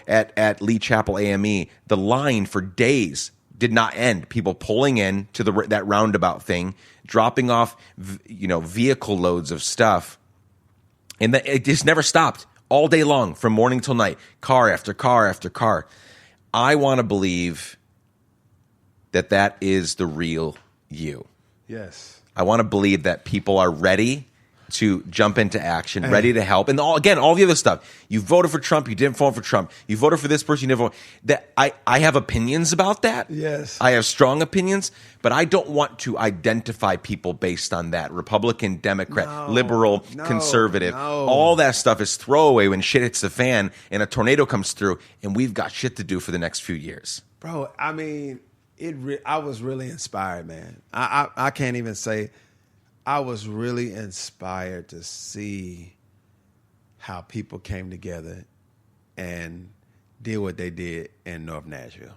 at Lee Chapel AME, the line for days did not end. People pulling in to that roundabout thing, dropping off, vehicle loads of stuff. And it just never stopped all day long, from morning till night, car after car after car. I want to believe that is the real you. Yes. I want to believe that people are ready to jump into action, ready to help. And all the other stuff. You voted for Trump, you didn't vote for Trump. You voted for this person, you didn't vote. That I have opinions about that. Yes. I have strong opinions, but I don't want to identify people based on that. Republican, Democrat, liberal, conservative. All that stuff is throwaway when shit hits the fan and a tornado comes through and we've got shit to do for the next few years. Bro, I mean, I was really inspired, man. I can't even say. I was really inspired to see how people came together and did what they did in North Nashville.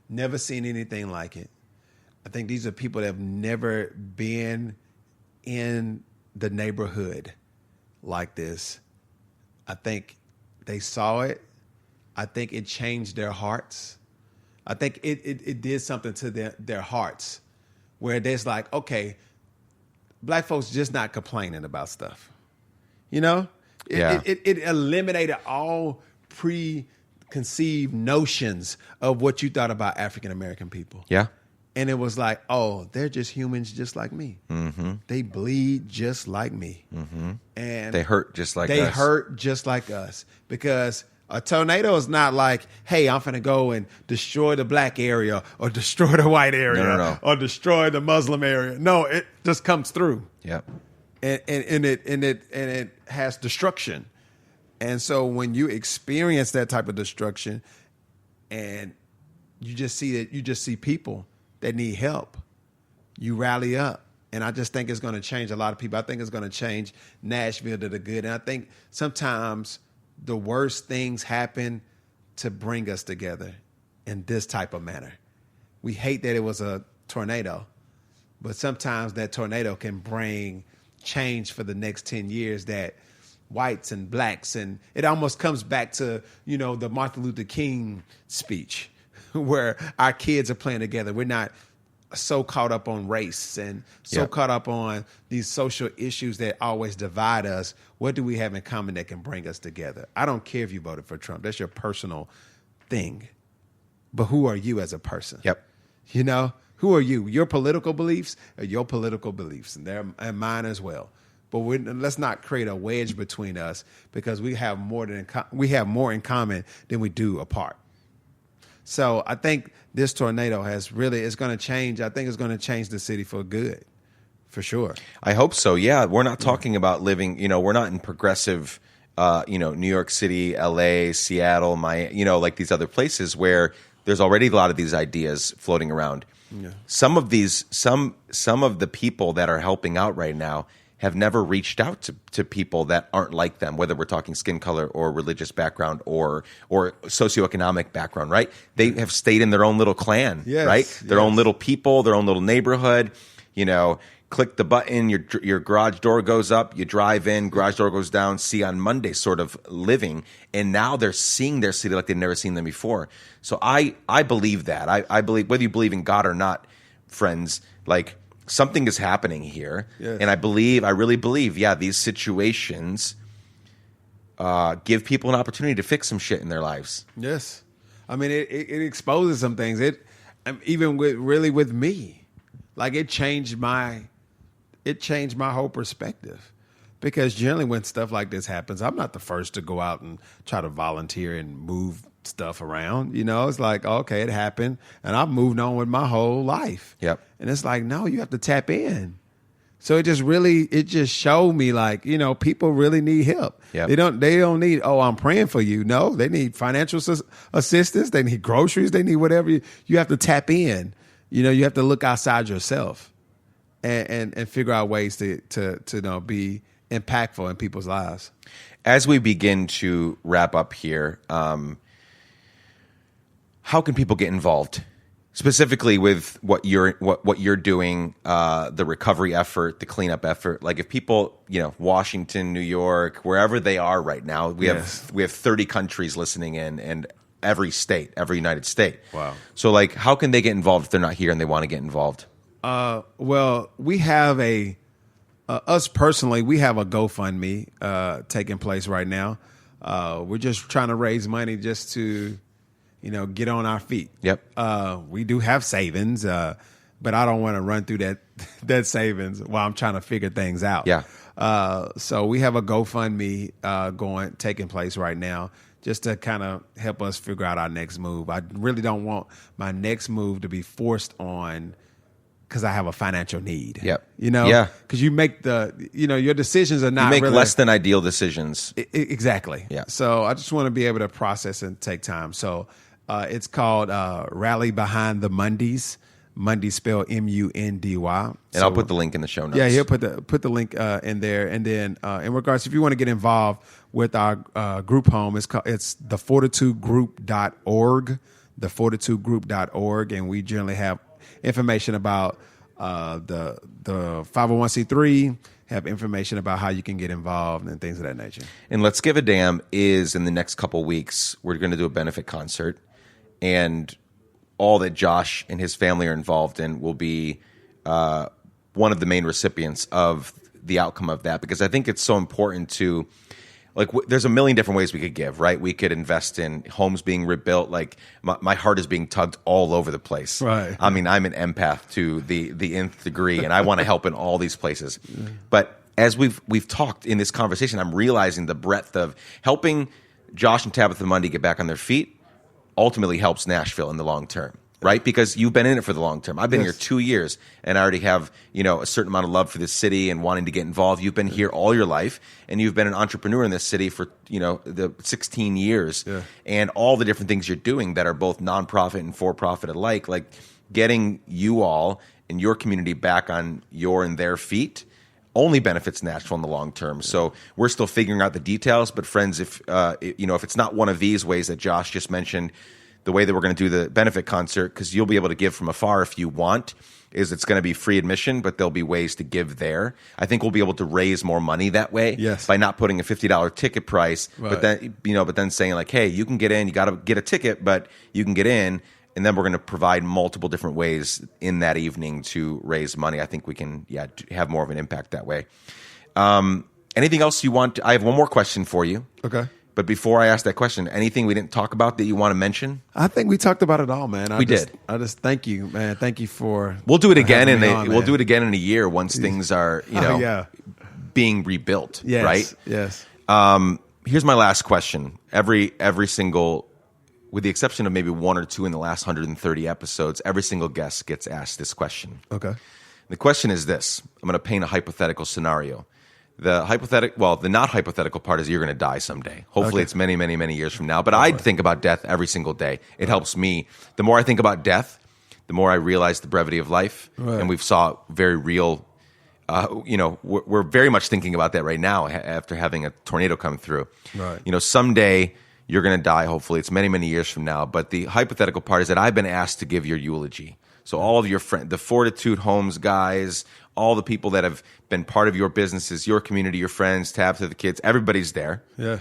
Never seen anything like it. I think these are people that have never been in the neighborhood like this. I think they saw it. I think it changed their hearts. I think it did something to their hearts where there's like, okay, black folks just not complaining about stuff. You know? It eliminated all preconceived notions of what you thought about African American people. Yeah. And it was like, oh, they're just humans just like me. Mm-hmm. They bleed just like me. Mm-hmm. And they hurt just like us. They hurt just like us. Because a tornado is not like, hey, I'm finna go and destroy the black area or destroy the white area or destroy the Muslim area. No, it just comes through. Yep. And it has destruction. And so when you experience that type of destruction and you just see people that need help, you rally up. And I just think it's going to change a lot of people. I think it's going to change Nashville to the good. And I think sometimes the worst things happen to bring us together in this type of manner. We hate that it was a tornado, but sometimes that tornado can bring change for the next 10 years that whites and blacks, and it almost comes back to, the Martin Luther King speech where our kids are playing together. We're not so caught up on race and caught up on these social issues that always divide us. What do we have in common that can bring us together? I don't care if you voted for Trump. That's your personal thing. But who are you as a person? Yep. Who are you? Your political beliefs are your political beliefs, and they're mine as well. But let's not create a wedge between us because we have more in common than we do apart. So I think this tornado is going to change. I think it's going to change the city for good, for sure. I hope so. Yeah, we're not talking about living. We're not in progressive, New York City, L.A., Seattle, like these other places where there's already a lot of these ideas floating around. Yeah. Some of the people that are helping out right now have never reached out to people that aren't like them, whether we're talking skin color or religious background or socioeconomic background, right? They have stayed in their own little clan, right? Their own little people, their own little neighborhood. Click the button, your garage door goes up, you drive in, garage door goes down, see on Monday sort of living. And now they're seeing their city like they've never seen them before. So I believe that. I believe, whether you believe in God or not, friends, like something is happening here. Yes. And I really believe, these situations give people an opportunity to fix some shit in their lives. Yes. I mean, it exposes some things. Even with me, like it changed my whole perspective. Because generally when stuff like this happens, I'm not the first to go out and try to volunteer and move stuff around. It's like, okay, it happened and I've moved on with my whole life. Yep. And it's like, no, you have to tap in. So it just showed me like, people really need help. Yep. They don't need, I'm praying for you. No, they need financial assistance. They need groceries. They need whatever. You have to tap in. You have to look outside yourself and figure out ways to be impactful in people's lives. As we begin to wrap up here, how can people get involved? Specifically with what you're doing, the recovery effort, the cleanup effort. Like if people, Washington, New York, wherever they are right now, we have 30 countries listening in, and every United state. Wow. So like, how can they get involved if they're not here and they want to get involved? Well, we have us personally, we have a GoFundMe taking place right now. We're just trying to raise money just to, get on our feet. Yep. We do have savings, but I don't want to run through that savings while I'm trying to figure things out. Yeah. So we have a GoFundMe taking place right now, just to kind of help us figure out our next move. I really don't want my next move to be forced on because I have a financial need. Yep. Yeah. Because you make your decisions are not you make really, less than ideal decisions. Exactly. Yeah. So I just want to be able to process and take time. So it's called Rally Behind the Mundys. Mundy spelled Mundy. And I'll put the link in the show notes. Yeah, he'll put the link in there. And then in regards, if you want to get involved with our group home, it's thefortitudegroup.org. thefortitudegroup.org, and we generally have information about the 501c3, have information about how you can get involved and things of that nature. And Let's Give a Damn is in the next couple weeks. We're going to do a benefit concert, and all that Josh and his family are involved in will be one of the main recipients of the outcome of that, because I think it's so important to, like, there's a million different ways we could give, right? We could invest in homes being rebuilt. Like, my heart is being tugged all over the place. Right. I mean, I'm an empath to the nth degree, and I want to help in all these places. Yeah. But as we've talked in this conversation, I'm realizing the breadth of helping Josh and Tabitha Mundy get back on their feet ultimately helps Nashville in the long term. Right? Because you've been in it for the long term. I've been here 2 years, and I already have, a certain amount of love for this city and wanting to get involved. You've been here all your life, and you've been an entrepreneur in this city for, the 16 years. Yeah. And all the different things you're doing that are both nonprofit and for-profit alike, like getting you all and your community back on your and their feet only benefits Nashville in the long term. So we're still figuring out the details. But friends, if it's not one of these ways that Josh just mentioned, the way that we're going to do the benefit concert, because you'll be able to give from afar if you want, is it's going to be free admission, but there'll be ways to give there. I think we'll be able to raise more money that way by not putting a $50 ticket price, right. but then saying like, hey, you can get in, you got to get a ticket, but you can get in, and then we're going to provide multiple different ways in that evening to raise money. I think we can have more of an impact that way. Anything else you want? I have one more question for you. Okay. But before I ask that question, anything we didn't talk about that you want to mention? I think we talked about it all, man. We did. I just thank you, man. Thank you for. We'll do it again we'll do it again in a year once things are being rebuilt. Yes, right? Yes. Here's my last question. Every single, with the exception of maybe one or two in the last 130 episodes, every single guest gets asked this question. Okay. The question is this. I'm going to paint a hypothetical scenario. The not hypothetical part is you're going to die someday. Hopefully it's many, many, many years from now. But I think about death every single day. It helps me. The more I think about death, the more I realize the brevity of life. Right. And we've saw very real, we're very much thinking about that right now after having a tornado come through. Right. Someday you're going to die. Hopefully it's many, many years from now. But the hypothetical part is that I've been asked to give your eulogy. So all of your friends, the Fortitude Homes guys, all the people that have been part of your businesses, your community, your friends, Tabitha, the kids, everybody's there. Yeah.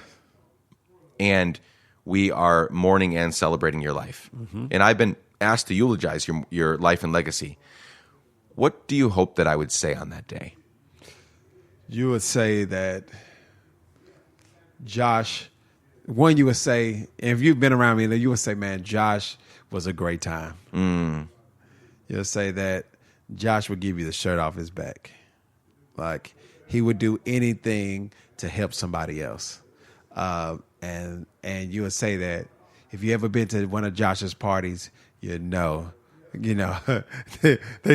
And we are mourning and celebrating your life. Mm-hmm. And I've been asked to eulogize your life and legacy. What do you hope that I would say on that day? You would say that Josh, you would say, if you've been around me, you would say, man, Josh was a great time. Mm. You'll say that Josh would give you the shirt off his back. Like, he would do anything to help somebody else. And you would say that if you ever been to one of Josh's parties, they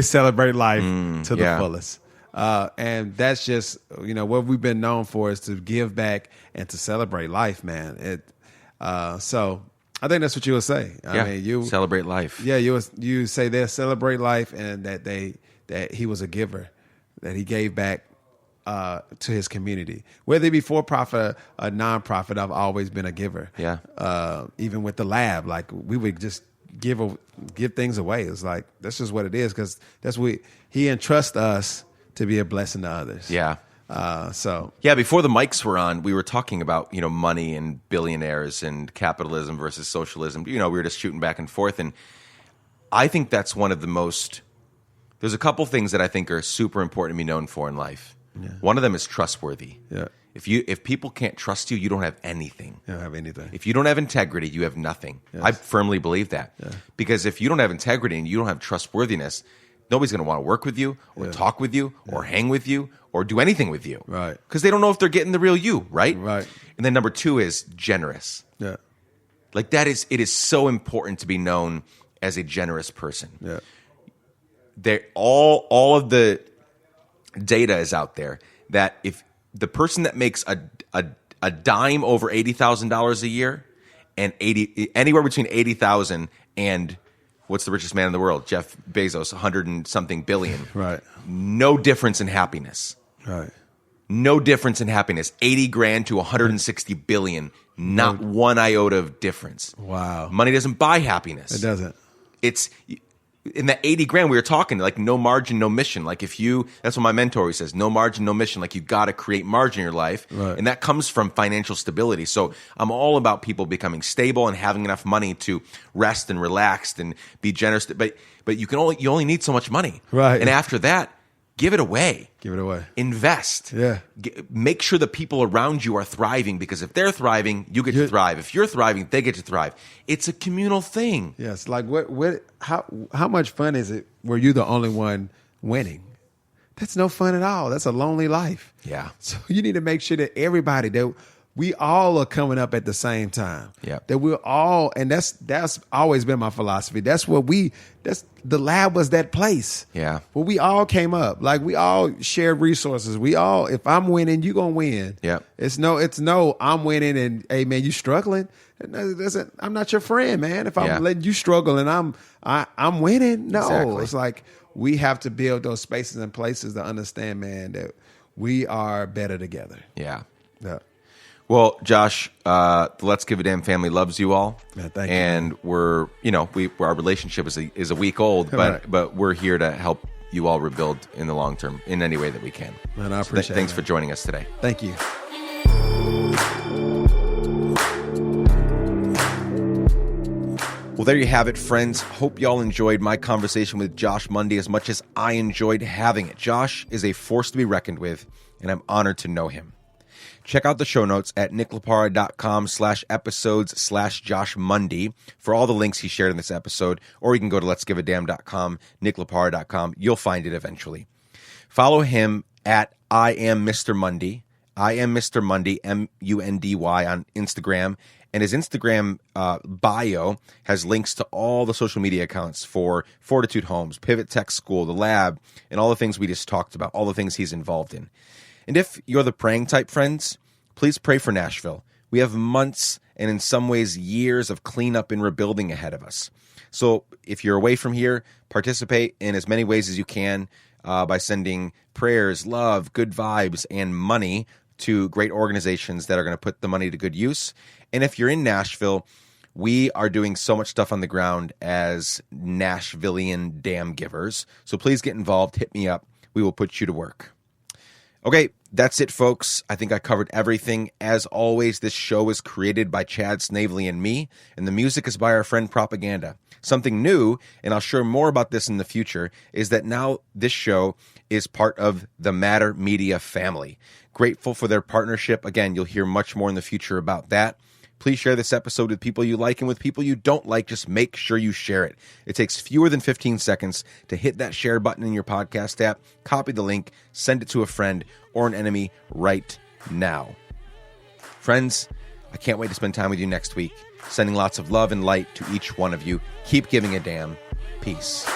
celebrate life to the fullest. And that's just, what we've been known for is to give back and to celebrate life, man. So I think that's what you would say. I mean, you celebrate life. Yeah, you say they celebrate life, and that he was a giver, that he gave back to his community. Whether it be for profit or nonprofit, I've always been a giver. Yeah. Even with the lab, like, we would just give things away. It's like, that's just what it is, because that's what he entrusts us to be a blessing to others. Yeah. Before the mics were on, we were talking about, money and billionaires and capitalism versus socialism. We were just shooting back and forth. And I think that's one of the most, there's a couple things that I think are super important to be known for in life. Yeah. One of them is trustworthy. Yeah. If people can't trust you, you don't have anything. You don't have anything. If you don't have integrity, you have nothing. Yes. I firmly believe that. Yeah. Because if you don't have integrity and you don't have trustworthiness, nobody's going to want to work with you or talk with you or hang with you or do anything with you. Right. Because they don't know if they're getting the real you, right? Right. And then number two is generous. Yeah. Like, it is so important to be known as a generous person. Yeah. All of the data is out there that if the person that makes a dime over $80,000 a year and anywhere between 80,000 and what's the richest man in the world? Jeff Bezos, 100 and something billion. Right. No difference in happiness. Right. No difference in happiness. 80 grand to 160 billion. Not one iota of difference. Wow. Money doesn't buy happiness. It doesn't. It's in that 80 grand we were talking, like no margin, no mission. Like that's what my mentor always says, no margin, no mission. Like you got to create margin in your life. Right. And that comes from financial stability. So I'm all about people becoming stable and having enough money to rest and relax and be generous. But you only need so much money. Right. And after that, give it away. Give it away. Invest. Yeah. Make sure the people around you are thriving, because if they're thriving, you get to thrive. If you're thriving, they get to thrive. It's a communal thing. Yes. Like how much fun is it where you're the only one winning? That's no fun at all. That's a lonely life. Yeah. So you need to make sure that everybody, that we all are coming up at the same time. Yeah. That we're all, and that's always been my philosophy. That's the lab was that place. Yeah. Where we all came up. Like we all shared resources. If I'm winning, you gonna win. Yeah. It's no, I'm winning and hey man, you struggling. I'm not your friend, man. If I'm letting you struggle and I'm winning, no. Exactly. It's like we have to build those spaces and places to understand, man, that we are better together. Yeah. Yeah. Well, Josh, the Let's Give a Damn family loves you all. Yeah, thank you. And our relationship is a week old, but we're here to help you all rebuild in the long term in any way that we can. Man, I appreciate it. Thanks for joining us today. Thank you. Well, there you have it, friends. Hope y'all enjoyed my conversation with Josh Mundy as much as I enjoyed having it. Josh is a force to be reckoned with, and I'm honored to know him. Check out the show notes at nicklaparra.com/episodes/Josh Mundy for all the links he shared in this episode, or you can go to letsgiveadamn.com, nicklaparra.com. You'll find it eventually. Follow him at I am Mr. Mundy, Mundy, MUNDY on Instagram. And his Instagram bio has links to all the social media accounts for Fortitude Homes, Pivot Tech School, the lab, and all the things we just talked about, all the things he's involved in. And if you're the praying type, friends, please pray for Nashville. We have months and in some ways years of cleanup and rebuilding ahead of us. So if you're away from here, participate in as many ways as you can by sending prayers, love, good vibes, and money to great organizations that are going to put the money to good use. And if you're in Nashville, we are doing so much stuff on the ground as Nashvilleian dam givers. So please get involved. Hit me up. We will put you to work. Okay, that's it, folks. I think I covered everything. As always, this show is created by Chad Snavely and me, and the music is by our friend Propaganda. Something new, and I'll share more about this in the future, is that now this show is part of the Matter Media family. Grateful for their partnership. Again, you'll hear much more in the future about that. Please share this episode with people you like, and with people you don't like, just make sure you share it. It takes fewer than 15 seconds to hit that share button in your podcast app, copy the link, send it to a friend or an enemy right now. Friends, I can't wait to spend time with you next week. Sending lots of love and light to each one of you. Keep giving a damn. Peace.